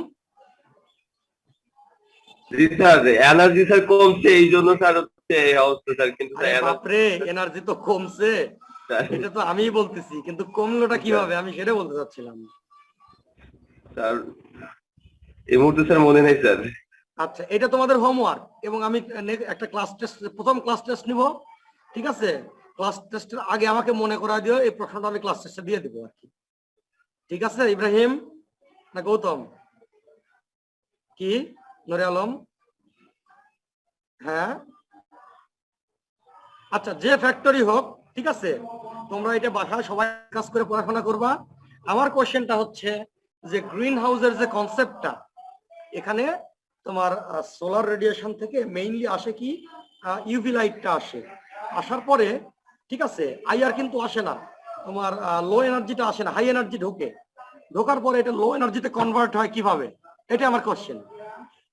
জি স্যার, এনার্জি স্যার কমছে, এই জন্য স্যার হচ্ছে এই অবস্থা স্যার। কিন্তু আরে বাপরে, এনার্জি তো কমছে, এটা তো আমিই বলতেছি, কিন্তু কমলোটা কিভাবে আমি সেটা বলতে চাচ্ছিলাম। স্যার এই মুহূর্তে স্যার মনে নেই স্যার। আচ্ছা, এটা তোমাদের হোমওয়ার্ক, এবং আমি একটা ক্লাস টেস্ট, প্রথম ক্লাস টেস্ট নিব, ঠিক আছে? ক্লাস টেস্টের আগে আমাকে মনে করা দিও, এই প্রশ্নটা আমি ক্লাস টেস্টে দিয়ে দিব আর কি। ঠিক আছে ইব্রাহিম না গৌতম? কি নূরে আলম? হ্যাঁ, আচ্ছা, যে ফ্যাক্টরি হোক, ঠিক আছে, তোমরা এটা বাসায় সবাই কাজ করে পড়াশোনা করবা। আমার কোশ্চেনটা হচ্ছে যে গ্রিন হাউসের যে কনসেপ্টটা, এখানে তোমার সোলার রেডিয়েশন থেকে মেইনলি আসে কি, ইউভি লাইটটা আসে, আসার পরে ঠিক আছে আইআর কিন্তু আসে না, তোমার লো এনার্জিটা আসে না, হাই এনার্জি ঢোকে, ঢোকার পরে এটা লো এনার্জিতে কনভার্ট হয় কিভাবে, এটা আমার কোশ্চেন।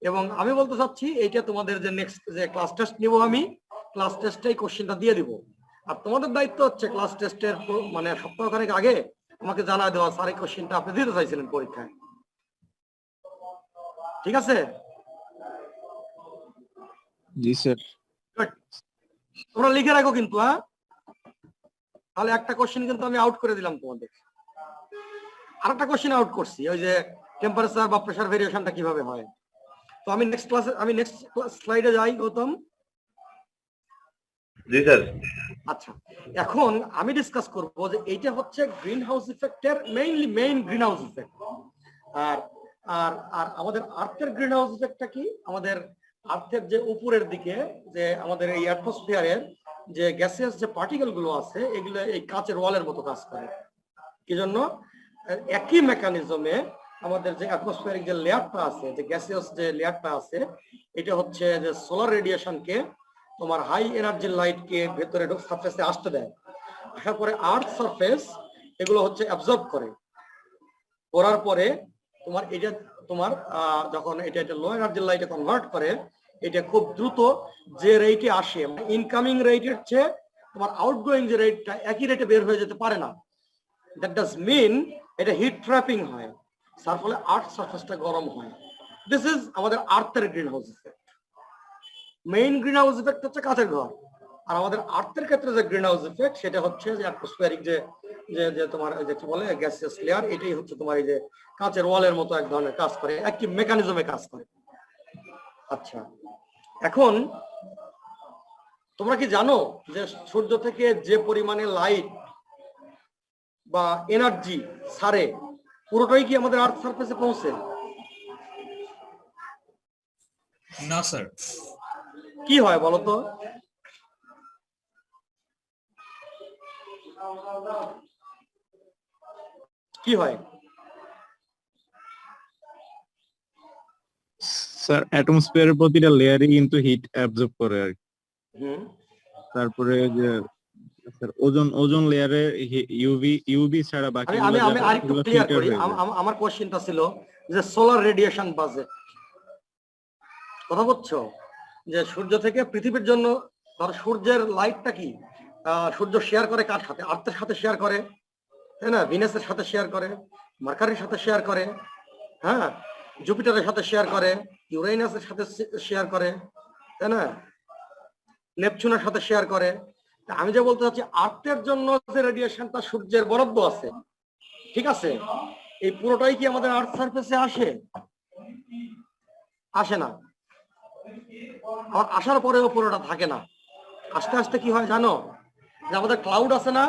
এবং আমি বলতে চাচ্ছি এইটা তোমাদের যে নেক্সট যে ক্লাস টেস্ট নিব, আমি ক্লাস টেস্টে এই কোশ্চেনটা দিয়ে দিব। আর তোমাদের দায়িত্ব হচ্ছে ক্লাস টেস্টের মানে সপ্তাহখানেক আগে আমাকে জানা দেওয়া, স্যার এই কোশ্চেনটা আপনি দিতে চাইছিলেন পরীক্ষায়, ঠিক আছে? জি স্যার। তোমরা লিখে রাখো কিন্তু, হ্যাঁ, তাহলে একটা কোশ্চেন কিন্তু আমি আউট করে দিলাম তোমাদের। আরেকটা কোশ্চেন আউট করছি, ওই যে টেম্পারেচার বা প্রেসার ভেরিয়েশনটা কিভাবে হয়। তো আমি নেক্সট ক্লাসে, আমি নেক্সট স্লাইডে যাই গৌতম। জি স্যার। আচ্ছা, এখন আমি ডিসকাস করব যে এইটা হচ্ছে গ্রিন হাউস ইফেক্টের মেইন গ্রিন হাউস ইফেক্ট। আর আর আর আমাদের আর্থের গ্রিন হাউস ইফেক্টটা কি? আমাদের আর্থের যে উপরের দিকে যে আমাদের এই অ্যাটমসফিয়ারের যে গ্যাসিয়াস যে পার্টিকেল গুলো আছে, এগুলো এই কাঁচের ওয়ালের মতো কাজ করে। কি জন্য? একই মেকানিজমে আমাদের যে অ্যাটমসফিয়ারিক যে লেয়ারটা আছে, যে গ্যাসিয়াস যে লেয়ারটা আছে, এটা হচ্ছে যে সোলার রেডিয়েশনকে, তোমার হাই এনার্জি লাইটকে ভেতরে সারফেসে আসতে দেয়, আসার পরে আর্থ সারফেস এগুলো হচ্ছে অ্যাবজর্ব করে, করার পরে তোমার এটা তোমার যখন এটা লো এনার্জি লাইটে কনভার্ট করে, এটা খুব দ্রুত যে রেটে আসে, ইনকামিং রেটের চেয়ে তোমার আউটগোয়িং যে রেটটা একই রেটে বের হয়ে যেতে পারে না। দ্যাট ডাজ মিন এটা হিট ট্র্যাপিং হয়, তার ফলে আর্থ সারফেসটা গরম হয়। দিস ইজ আমাদের আর্থের green house effect. Main green house effect হচ্ছে কাঁচের ঘর, আর আমাদের আর্থের ক্ষেত্রে যে গ্রিন হাউস ইফেক্ট সেটা হচ্ছে যে অ্যাটমসফিয়ারিক যে যে তোমার যে কি বলে গ্যাসিয়াস লেয়ার, এটাই হচ্ছে তোমার এই যে কাঁচের ওয়ালের মতো এক ধরনের কাজ করে, একটি মেকানিজমে কাজ করে। আচ্ছা, এখন তোমরা কি জানো যে সূর্য থেকে যে পরিমাণে লাইট বা এনার্জি ছাড়ে, পুরোটাই কি আমাদের আর্থ সারফেসে পৌঁছে? না স্যার। কি হয় বলতো? কি হয়? স্যার অ্যাটমসফিয়ারের প্রতিটা লেয়ারই কিন্তু হিট অ্যাবজর্ব করে আর কি। তারপরে যে স্যার ওজন লেয়ারে ইউভি ছাড়া বাকি আমি আরেকটু ক্লিয়ার করি। আমার কোশ্চেনটা ছিল যে সোলার রেডিয়েশন বাজে, কথা বলছো যে সূর্য থেকে পৃথিবীর জন্য, ধর সূর্যের লাইটটা কি সূর্য শেয়ার করে কার সাথে? আর্থের সাথে শেয়ার করে, তাই না? ভিনাসের সাথে শেয়ার করে, মার্কারির সাথে শেয়ার করে, হ্যাঁ, জুপিটারের সাথে শেয়ার করে, ইউরেনাসের সাথে শেয়ার করে, তাই না? নেপচুনের সাথে শেয়ার করে। আমি যে বলতে চাচ্ছি, আর্থের জন্য যে রেডিয়েশনটা সূর্যের বরাদ্দ আছে, ঠিক আছে, এই পুরোটাই কি আমাদের আর্থ সারফেসে আসে? আসে না। আর আসার পরেও পুরোটা থাকে না, আস্তে আস্তে কি হয় জানো? যে আমাদের ক্লাউড আছে না,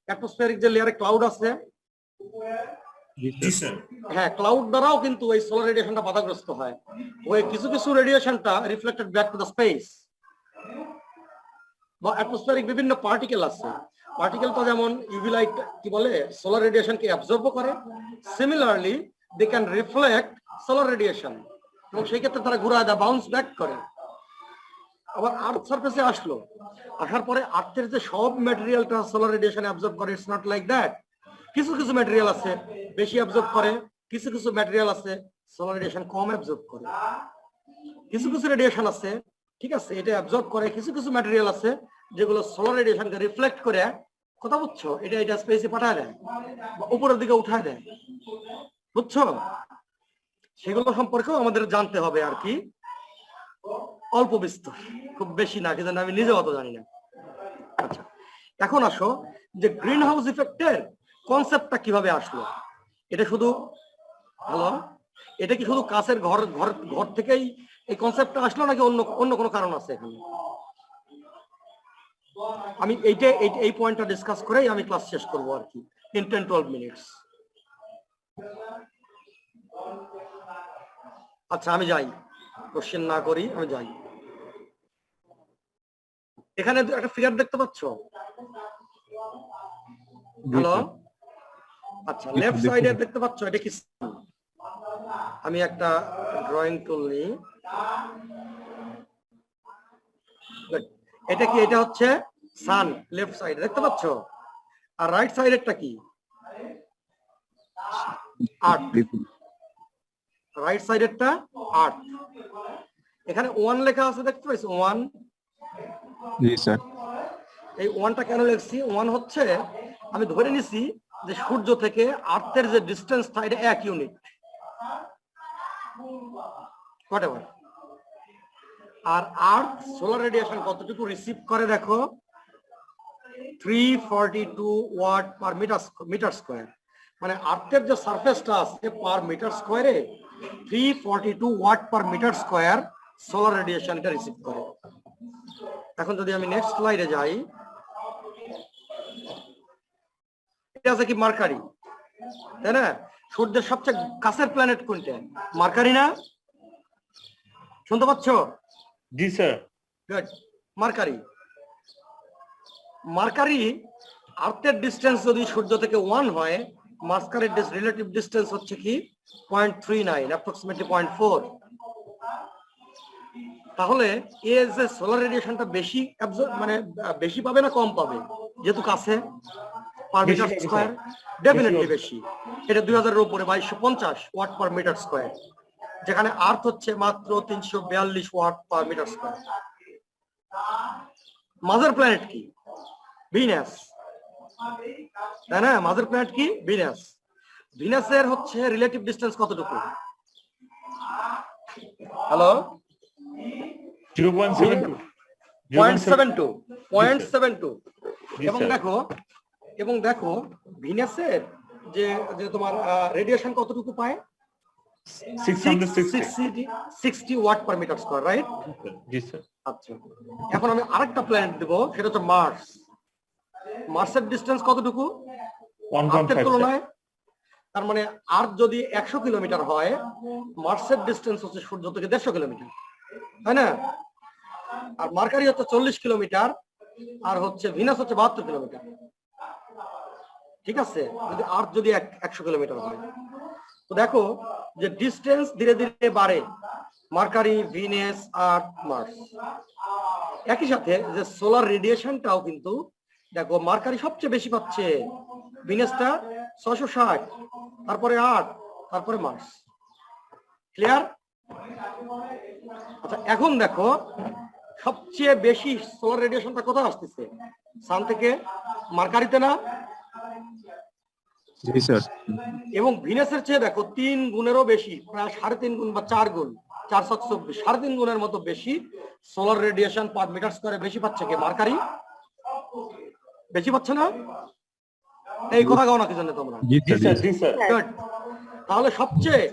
অ্যাটমসফিয়ারিক যে লেয়ারে ক্লাউড আছে, হ্যাঁ, ক্লাউড দ্বারাও কিন্তু এই সোলার রেডিয়েশনটা বাধাগ্রস্ত হয়। ওই কিছু কিছু রেডিয়েশনটা reflected back to the space. বা অ্যাটমসফিয়ারিক বিভিন্ন পার্টিকেল আছে, পার্টিকেলটা যেমন ইউভি লাইট কি বলে সোলার রেডিয়েশনকে অ্যাবজর্ব করে, similarly they can reflect solar radiation, এবং সেই ক্ষেত্রে তারা ঘুরায় দেয়, বাউন্স ব্যাক করে। আবার আর্থ সারফেসে আসলো, আসার পরে আর্থের যে সব ম্যাটেরিয়ালটা সোলার রেডিয়েশন অ্যাবজর্ব করে, ইটস নট লাইক দ্যাট। কিছু কিছু ম্যাটেরিয়াল আছে বেশি অ্যাবজর্ব করে, কিছু কিছু ম্যাটেরিয়াল আছে সোলার রেডিয়েশন কম অ্যাবজর্ব করে, কিছু কিছু রেডিয়েশন আছে ঠিক আছে, এটা অ্যাবজর্ব করে। কিছু কিছু ম্যাটেরিয়াল আছে যেগুলো সোলার রেডিয়েশনকে রিফ্লেক্ট করে, কথা বুঝছো, এটা স্পেসে পাঠায় দেয় বা উপরের দিকে উঠায় দেয়, বুঝছো? সেগুলো সম্পর্কেও আমাদের জানতে হবে আর কি, অল্প বিস্তর, খুব বেশি না, কিন্তু আমি নিজেও অত জানি না। আচ্ছা, এখন আসো যে গ্রিন হাউস ইফেক্টের কনসেপ্টটা কিভাবে আসলো। এটা শুধু, হ্যালো, এটা কি শুধু কাছের ঘর ঘর ঘর থেকেই এই কনসেপ্টটা আসলো, নাকি অন্য অন্য কোনো কারণ আছে এখানে? আমি এই পয়েন্টটা ডিসকাস করেই আমি ক্লাস শেষ করবো আর কি, ইন 10-12 মিনিটস। আচ্ছা, আমি যাই, কোশ্চেন না করি, আমি যাই। এখানে একটা ফিগার দেখতে পাচ্ছ? হ্যালো, আচ্ছা, লেফট সাইডে দেখতে পাচ্ছ, এটা কি? আমি একটা ড্রয়িং টুল নিই। এটা কি? এটা হচ্ছে সান, লেফট সাইডে দেখতে পাচ্ছ। আর রাইট সাইডেরটা কি? আর্থ। রাইট সাইডেরটা আর্থ। এখানে 1 লেখা আছে, দেখতে পাচ্ছ 1? জি স্যার। এই 1টা কেন লিখছি? 1 হচ্ছে, আমি ধরে নিছি যে সূর্য থেকে আর্থের যে ডিস্টেন্সটা, এটা 1 ইউনিট, হোয়াটএভার। আর আর্থ সোলার রেডিয়েশন কতটুকু রিসিভ করে দেখো, 342 ওয়াট পার মিটার স্কয়ার। মানে আর্থের যে সারফেসটা আছে পার মিটার স্কয়ারে 342 watt per metre square solar radiation এটা রিসিভ করে। এখন যদি আমি নেক্সট স্লাইডে যাই, এটা আছে কি? মার্কারি, তাই না? সূর্যের সবচেয়ে কাছের প্ল্যানেট কোনটা? মার্কারি না? শুনতে পাচ্ছ? জি স্যার। Good, mercury. মার্কারি আর্থের ডিস্টেন্স যদি সূর্য থেকে 1 হয়, মার্কারির রিলেটিভ ডিস্টেন্স হচ্ছে কি 0.39, অ্যাপ্রক্সিমেটলি 0.4। তাহলে এর যে সোলার রেডিয়েশনটা বেশি মানে বেশি পাবে না কম পাবে, যেহেতু কাছে পার মিটার স্কয়ার? ডেফিনেটলি বেশি। এটা 2000 এর উপরে, 2250 ওয়াট পার মিটার স্কয়ার, যেখানে আর্থ হচ্ছে মাত্র 342 watt per metre square. Mother planet কি? ভিনাস, তাই না? মাদার প্ল্যানেট কি? ভিনাস। ভিনাসের হচ্ছে রিলেটিভ ডিস্টেন্স কতটুকু? হ্যালো, 0.72। 0.72। এবং দেখো ভিনাসের যে তোমার রেডিয়েশন কতটুকু পায়? 660 watt per metre square, right? জি স্যার। আচ্ছা, এখন আমি আরেকটা প্ল্যানেট দেব, সেটা হচ্ছে মার্স। মার্সের ডিস্টেন্স কতটুকু 1.5 তুলনায়? তার মানে আর্থ যদি 100 কিলোমিটার হয়, মার্সের ডিস্টেন্স হচ্ছে সূর্য থেকে 150 কিলোমিটার, তাই না? আর মার্কারি হচ্ছে 40 কিলোমিটার, আর হচ্ছে ভিনাস হচ্ছে 72 কিলোমিটার। ঠিক আছে, যদি আর্থ যদি 100 কিলোমিটার হয়, তো দেখো যে ডিস্টেন্স ধীরে ধীরে বাড়ে, মার্কারি, ভিনাস, আর্থ, মার্স। একই সাথে যে সোলার রেডিয়েশনটাও কিন্তু দেখো, মার্কারি সবচেয়ে বেশি পাচ্ছে, ভিনাসটা 660, তারপরে আর্থ, তারপরে মার্স। ক্লিয়ার? আচ্ছা, এখন দেখো সবচেয়ে বেশি সোলার রেডিয়েশনটা কোথায় আসতেছে? সান থেকে, মার্কারিতে না? জি স্যার। এবং ভিনাসের চেয়ে দেখো 3 গুণেরও বেশি, প্রায় 3.5 গুণ বা 4 গুণ, 424, 3.5 গুণের মতো বেশি সোলার রেডিয়েশন পার মিটার স্কয়ারে বেশি পাচ্ছে কে? মার্কারি। বেশি পাচ্ছে না? এই কথা গাও না কি জানো তোমরা? জি স্যার। জি স্যার। গুড। তাহলে সবচেয়ে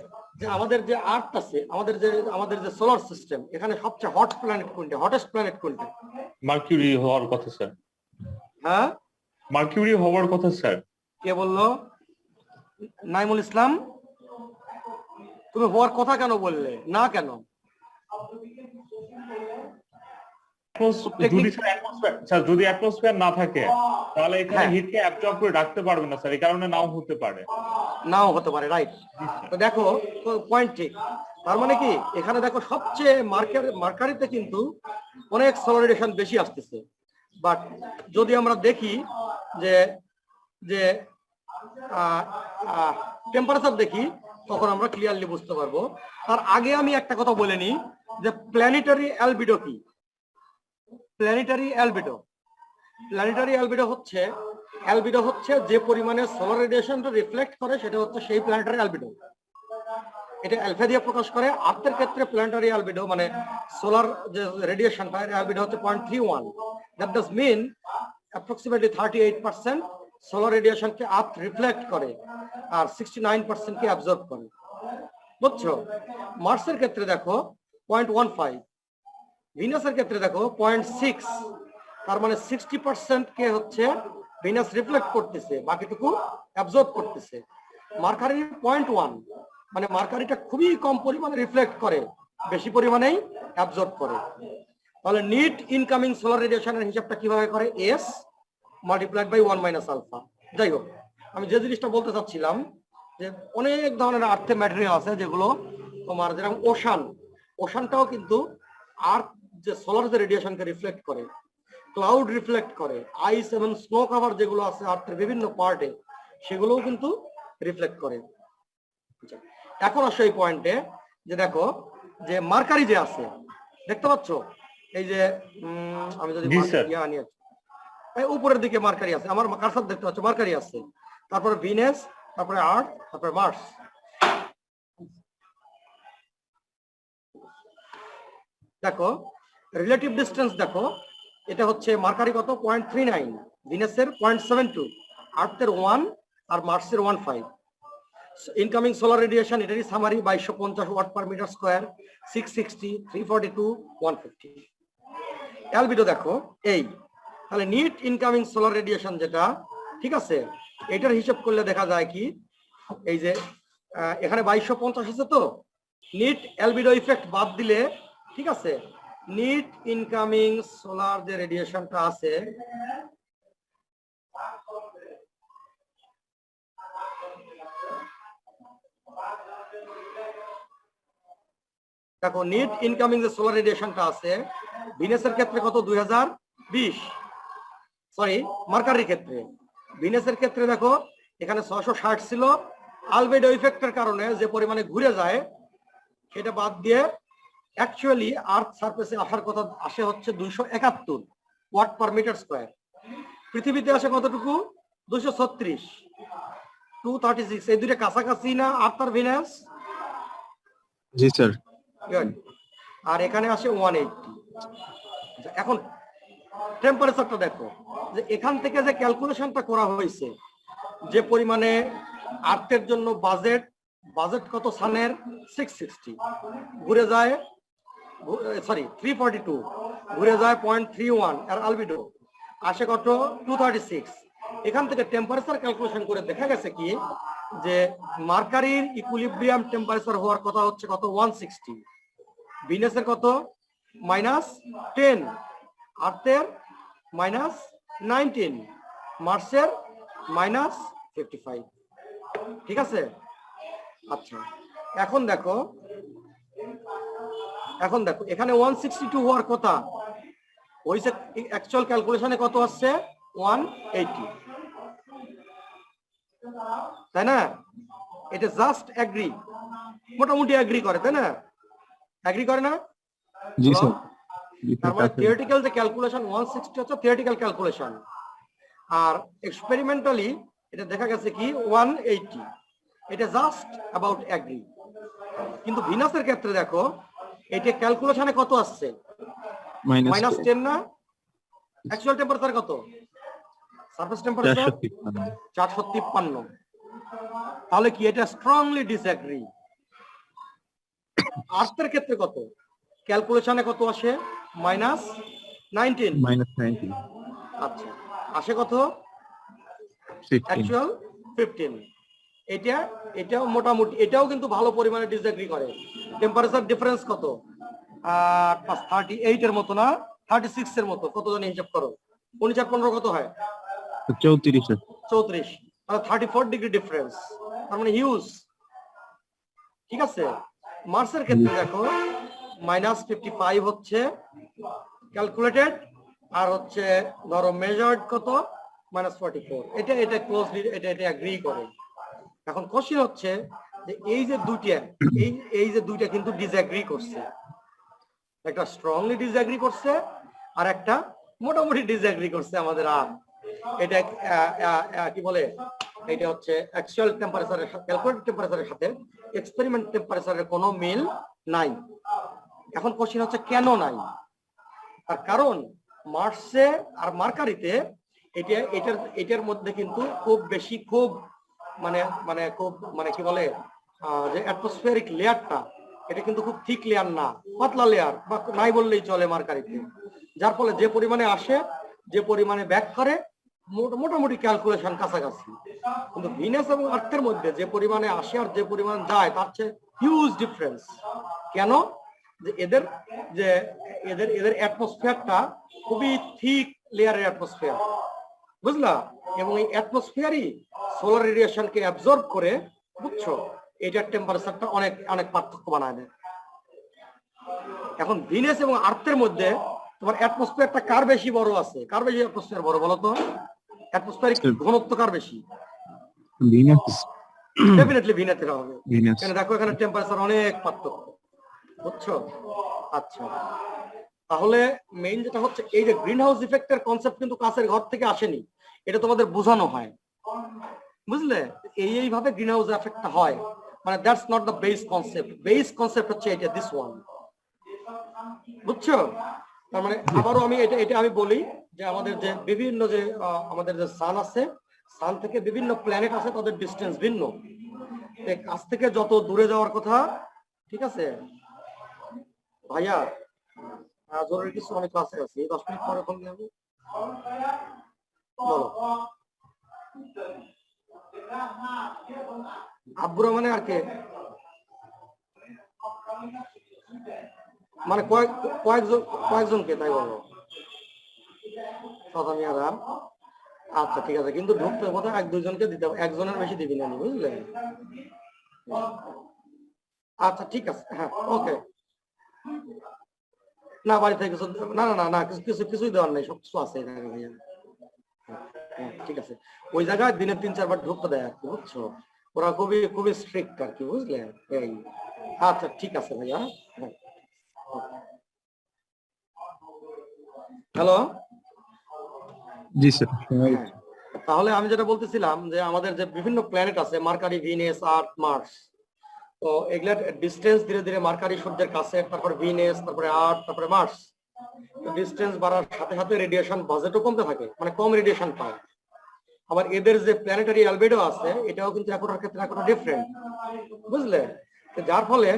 যে আমাদের যে আর্থ আছে, আমাদের যে সোলার সিস্টেম, এখানে সবচেয়ে হট প্ল্যানেট কোনটা? হটেস্ট প্ল্যানেট কোনটা? মার্কিউরি হওয়ার কথা স্যার। হ্যাঁ, মার্কিউরি হওয়ার কথা স্যার। কে বললো? নাইমুল ইসলাম। তুমি হওয়ার কথা কেন বললে না? কেন? যদি অ্যাটমসফিয়ার না থাকে তাহলে এখানে হিটকে অ্যাবজর্ব করে রাখতে পারবে না স্যার, এই কারণে নাও হতে পারে। নাও হতে পারে, রাইট। তো দেখো পয়েন্ট ঠিক। তার মানে কি এখানে দেখো সবচেয়ে মার্কারিতে কিন্তু অনেক সোলার রেডিয়েশন বেশি আসতেছে। বাট যদি আমরা দেখি যে যে টেম্পারেচার দেখি, তখন আমরা ক্লিয়ারলি বুঝতে পারবো। তার আগে আমি একটা কথা বলে নিই যে প্ল্যানেটারি অ্যালবিডো কি। প্ল্যানেটারি অ্যালবিডো। প্ল্যানেটারি অ্যালবিডো হচ্ছে যে পরিমাণে সোলার রেডিয়েশনটা রিফ্লেক্ট করে সেটা হচ্ছে সেই প্ল্যানেটারি অ্যালবিডো। এটা অ্যালফা দিয়ে প্রকাশ করে। আর্থের ক্ষেত্রে প্ল্যানেটারি অ্যালবিডো মানে সোলার যে রেডিয়েশনটা অ্যালবিডো হচ্ছে 0.31। That does mean approximately 38% solar রেডিয়েশনকে আর্থ রিফ্লেক্ট করে আর 69% কে অ্যাবজর্ব করে। বুঝছো? মার্সের ক্ষেত্রে দেখো 0.15, ভিনাসের ক্ষেত্রে দেখো 0.6। তার মানে 60% কে হচ্ছে ভিনাস রিফ্লেক্ট করতেছে, বাকিটুকু অ্যাবজর্ব করতেছে। মার্কারি 0.1, মানে মার্কারিটা খুবই কম পরিমাণে রিফ্লেক্ট করে, বেশি পরিমাণেই অ্যাবজর্ব করে। তাহলে নিট ইনকামিং সোলার রেডিয়েশনের হিসাবটা কিভাবে করে? S multiplied by 1 minus alpha. যাই হোক, আমি যে জিনিসটা বলতে চাচ্ছিলাম যে অনেক ধরনের আর্থে ম্যাটেরিয়াল আছে যেগুলো তোমার, যেরকম ওশানটাও কিন্তু আর্থ যে সোলার যে রেডিয়েশনকে রিফ্লেক্ট করে, ক্লাউড রিফ্লেক্ট করে, আইস এবং স্নো কভার যেগুলো আছে আর্থের বিভিন্ন পার্টে সেগুলোও কিন্তু রিফ্লেক্ট করে। এখন আসো এই পয়েন্টে যে দেখো যে মার্কারি যে আছে, দেখতে পাচ্ছ এই যে আমি যদি আনি উপরের দিকে মার্কারি আছে, আমার কারসার দেখতে পাচ্ছ মার্কারি আছে, তারপরে ভিনাস, তারপরে আর্থ, তারপরে মার্স। দেখো রিলেটিভ ডিস্টেন্স দেখো, এটা হচ্ছে মার্কারি কত 0.39, ভিনাসের 0.72, আর্থের 1 আর মার্সের 1.5। ইনকামিং সোলার রেডিয়েশন এটারই summary 2250 watt per metre square, 660, 342, 150। Albedo দেখো এই, তাহলে নিট ইনকামিং সোলার রেডিয়েশন যেটা, ঠিক আছে, এটার হিসাব করলে দেখা যায় কি এই যে এখানে 2250 আছে, তো নিট অ্যালবিডো ইফেক্ট বাদ দিলে, ঠিক আছে, নিট ইনকামিং সোলার যে রেডিয়েশনটা আছে দেখো, নিট ইনকামিং যে সোলার রেডিয়েশনটা আছে ভিনাসের ক্ষেত্রে কত 2020, সরি মার্কারির ক্ষেত্রে। ভিনাসের ক্ষেত্রে দেখো এখানে 660 ছিল, আলবেডো ইফেক্টের কারণে যে পরিমাণে ঘুরে যায় সেটা বাদ দিয়ে অ্যাকচুয়ালি আর্থ সারফেসে আসার কথা আসে হচ্ছে 271 ওয়াট পার মিটার স্কয়ার। পৃথিবীতে আসে কতটুকু? 236, 236। এই দুইটা কাছাকাছি না আর্থ আর ভিনাস? জি স্যার। আর এখানে আসে 180। এখন টেম্পারেচারটা দেখো, যে এখান থেকে যে ক্যালকুলেশনটা করা হয়েছে, যে পরিমাণে আর্থের জন্য বাজেট কত সানের 660, ঘুরে যায় সরি 342, ঘুরে যায় 0.31, আর আলবিডো আসে কত 236। এখান থেকে টেম্পারেচার ক্যালকুলেশন করে দেখা গেছে কি যে মার্কারির ইকুইলিব্রিয়াম টেম্পারেচার হওয়ার কথা হচ্ছে কত 160, ভিনাসের কত -10, আর্থের -19, মার্সের -55। ঠিক আছে? আচ্ছা, এখন দেখো এখানে 162 হওয়ার কথা হইছে, অ্যাকচুয়াল ক্যালকুলেশনে কত আসছে 180, তাই না? এটা জাস্ট এগ্রি, মোটামুটি এগ্রি করে, তাই না? এগ্রি করে না? জি স্যার। তার মানে থিওরিটিক্যাল যে ক্যালকুলেশন 160 হচ্ছে থিওরিটিক্যাল ক্যালকুলেশন, আর এক্সপেরিমেন্টালি এটা দেখা গেছে কি 180। এটা জাস্ট অ্যাবাউট এগ্রি। কিন্তু ভিনাসের ক্ষেত্রে দেখো এটা ক্যালকুলেশনে কত আসছে -10 না? অ্যাকচুয়াল টেম্পারেচার কত? Surface temperature 453। তাহলে কি এটা স্ট্রংলি ডিসএগ্রি। আর্থের ক্ষেত্রে কত? ক্যালকুলেশনে কত আসে? -19। আচ্ছা, আসে কত? অ্যাকচুয়াল 15। এটাও মোটামুটি, এটাও কিন্তু ভালো পরিমাণে ডিসএগ্রি করে। টেম্পারেচার ডিফারেন্স কত? 38 এর মতো না 36 এর মতো, কত জানি হিসাব করো, 19 আর 15 কত হয়? 34। তাহলে 34 ডিগ্রি ডিফারেন্স, তার মানে হিউজ। ঠিক আছে? মার্সের ক্ষেত্রে দেখো -55 হচ্ছে ক্যালকুলেটেড, আর হচ্ছে ধরো মেজার্ড কত -44। এটা ক্লোজলি এটা এগ্রি করে। এখন কোশ্চেন হচ্ছে যে এই যে দুইটা কিন্তু ডিসএগ্রি করছে, একটা স্ট্রংলি ডিসএগ্রি করছে আর একটা মোটামুটি ডিসএগ্রি করছে আমাদের আর এটা কি বলে এটা হচ্ছে অ্যাকচুয়াল টেম্পারেচারের সাথে ক্যালকুলেটেড টেম্পারেচারের সাথে এক্সপেরিমেন্ট টেম্পারেচারের কোনো মিল নাই। এখন কোশ্চেন হচ্ছে কেন নাই? তার কারণ মার্সে আর মার্কারিতে এটার মধ্যে কিন্তু খুব বেশি খুব কি বলে যে অ্যাটমসফিয়ারিক লেয়ারটা এটা কিন্তু খুব থিক লেয়ার না, পাতলা লেয়ার বা নাই বললেই চলে মার্কারিতে। যার ফলে যে পরিমাণে আসে যে পরিমাণে ব্যাক করে মোটামুটি ক্যালকুলেশন কাছাকাছি। কিন্তু ভিনাস এবং আর্থের মধ্যে যে পরিমাণে আসে আর যে পরিমাণ যায় তার চেয়ে হিউজ ডিফারেন্স। কেন? যে এদের অ্যাটমসফিয়ারটা খুবই থিক লেয়ারের অ্যাটমসফিয়ার, বুঝলা? এবং এই অ্যাটমসফিয়ারই সোলার রেডিয়েশনকে অ্যাবজর্ব করে, বুঝছো? এটার টেম্পারেচারটা অনেক অনেক পার্থক্য বানায় দেয়। এখন ভিনাস এবং আর্থের মধ্যে তোমার অ্যাটমসফিয়ারটা কার বেশি বড় আছে? কার বেশি অ্যাটমসফিয়ার বড় বলো তো? অ্যাটমসফিয়ারিক ঘনত্ব কার বেশি? ভিনাস। ডেফিনেটলি ভিনাসের হবে। ভিনাস। কেন দেখো এখানে টেম্পারেচার অনেক পার্থক্য, বুঝছো? আচ্ছা, তাহলে মেইন যেটা হচ্ছে এই যে গ্রিন হাউস ইফেক্টের কনসেপ্ট কিন্তু কাছের ঘর থেকে আসেনি, এটা তোমাদের বোঝানো হয়, বুঝলে? এইভাবে গ্রিন হাউস এফেক্টটা হয়, মানে that's not the base concept. Base concept হচ্ছে এটা, দিস ওয়ান, বুঝছো? তার মানে আবারও আমি এটা আমি বলি যে আমাদের যে বিভিন্ন যে আমাদের যে সান আছে, সান থেকে বিভিন্ন প্ল্যানেট আছে, তাদের ডিস্টেন্স ভিন্ন। কাছ থেকে যত দূরে যাওয়ার কথা, ঠিক আছে ভাইয়া? জরুরি কিছু, আমি ক্লাসে আছি, 10 মিনিট পরে ফোন দিবো, বলো। আব্বুরা মানে আর কে? মানে কয়েকজনকে তাই বলো? সদামিয়ারা? আচ্ছা ঠিক আছে, কিন্তু ঢুকতে বোধহয় 1-2জনকে দিতে হবে, একজনের বেশি দিবি না, বুঝলে? আচ্ছা ঠিক আছে, হ্যাঁ ওকে। না বাড়ি থেকে কিছু না না না না কিছুই দেওয়ার নেই, সব কিছু আছে এখানে ভাইয়া। হ্যাঁ ঠিক আছে, ওই জায়গায় দিনে 3-4 বার ঢুকতে দেয় আর কি, বুঝছো? ওরা খুবই স্ট্রিক্ট আর কি, বুঝলে? এই আচ্ছা ঠিক আছে ভাইয়া। হ্যালো, জি স্যার। তাহলে আমি যেটা বলতেছিলাম যে আমাদের যে বিভিন্ন প্ল্যানেট আছে, মার্কারি, ভিনাস, আর্থ, মার্স, তো এগুলার ডিস্টেন্স ধীরে ধীরে মার্কারি সূর্যের কাছে, তারপরে ভিনাস, তারপরে আর্থ, তারপরে মার্স, ডিস্টেন্স বাড়ার সাথে সাথে রেডিয়েশন বাজেটও কমতে থাকে, মানে কম রেডিয়েশন পায়। আবার এদের যে প্ল্যানেটারি অ্যালবেডো আছে, এটাও কিন্তু এখনকার ক্ষেত্রে এখনো ডিফারেন্ট, বুঝলে? যার ফলে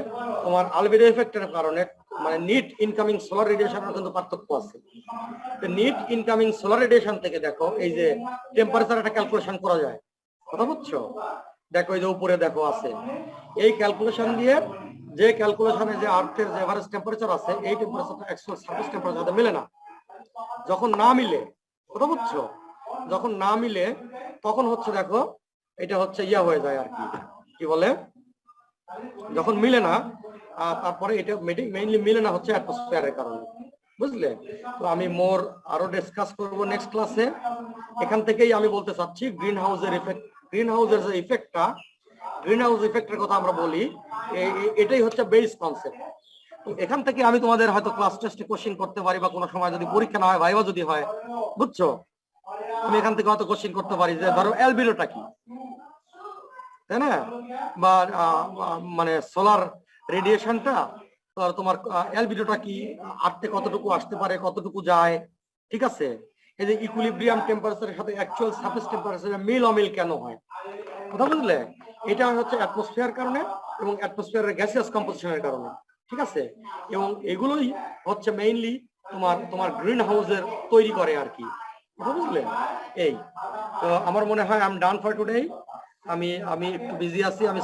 তোমার আলবেডো এফেক্টের কারণে মানে নিট ইনকামিং সোলার রেডিয়েশনের কিন্তু পার্থক্য আছে। নিট ইনকামিং সোলার রেডিয়েশন থেকে দেখো এই যে টেম্পারেচার একটা ক্যালকুলেশন করা যায়, কথা বুঝছো? দেখো এই যে উপরে দেখো আছে, এই ক্যালকুলেশন দিয়ে যে ক্যালকুলেশনে যে আর্থের যে এভারেজ টেম্পারেচার আছে, এই টেম্পারেচারটা অ্যাকচুয়াল সারফেস টেম্পারেচার সাথে মিলে না। যখন না মিলে, কথা বুঝছো? যখন না মিলে তখন হচ্ছে দেখো এটা হচ্ছে ইয়া হয়ে যায় আর কি বলে, যখন মিলে না তারপরে এটা মেইনলি মিলে না হচ্ছে অ্যাটমসফিয়ারের কারণে, বুঝলে? তো আমি আরো ডিসকাস করব নেক্সট ক্লাসে। এখান থেকেই আমি বলতে চাচ্ছি গ্রিন হাউসের যে ইফেক্টটা, গ্রিন হাউস ইফেক্টের কথা আমরা বলি, এটাই হচ্ছে বেস কনসেপ্ট। তো এখান থেকে আমি তোমাদের হয়তো ক্লাস টেস্টে কোশ্চেন করতে পারি, বা কোনো সময় যদি পরীক্ষা না হয়, ভাইবা যদি হয়, বুঝছো? আমি এখান থেকে হয়তো কোশ্চেন করতে পারি যে ধরো অ্যালবিডোটা কি, তাই না? বা মানে সোলার রেডিয়েশনটা, তোমার অ্যালবিডোটা কি, আর্থে কতটুকু আসতে পারে, কতটুকু যায়, ঠিক আছে? এই যে ইকুইলিব্রিয়াম টেম্পারেচারের সাথে অ্যাকচুয়াল সারফেস টেম্পারেচারের মিল অমিল কেন হয়, কথা বুঝলে? এটা হচ্ছে অ্যাটমসফিয়ার কারণে এবং অ্যাটমসফিয়ারের গ্যাসিয়াস কম্পোজিশনের কারণে, ঠিক আছে? এবং এগুলোই হচ্ছে মেইনলি তোমার গ্রিন হাউসের তৈরি করে আর কি, কথা বুঝলে? এই তো আমার মনে হয় I am done for today. আমি একটু বিজি আছি, আমি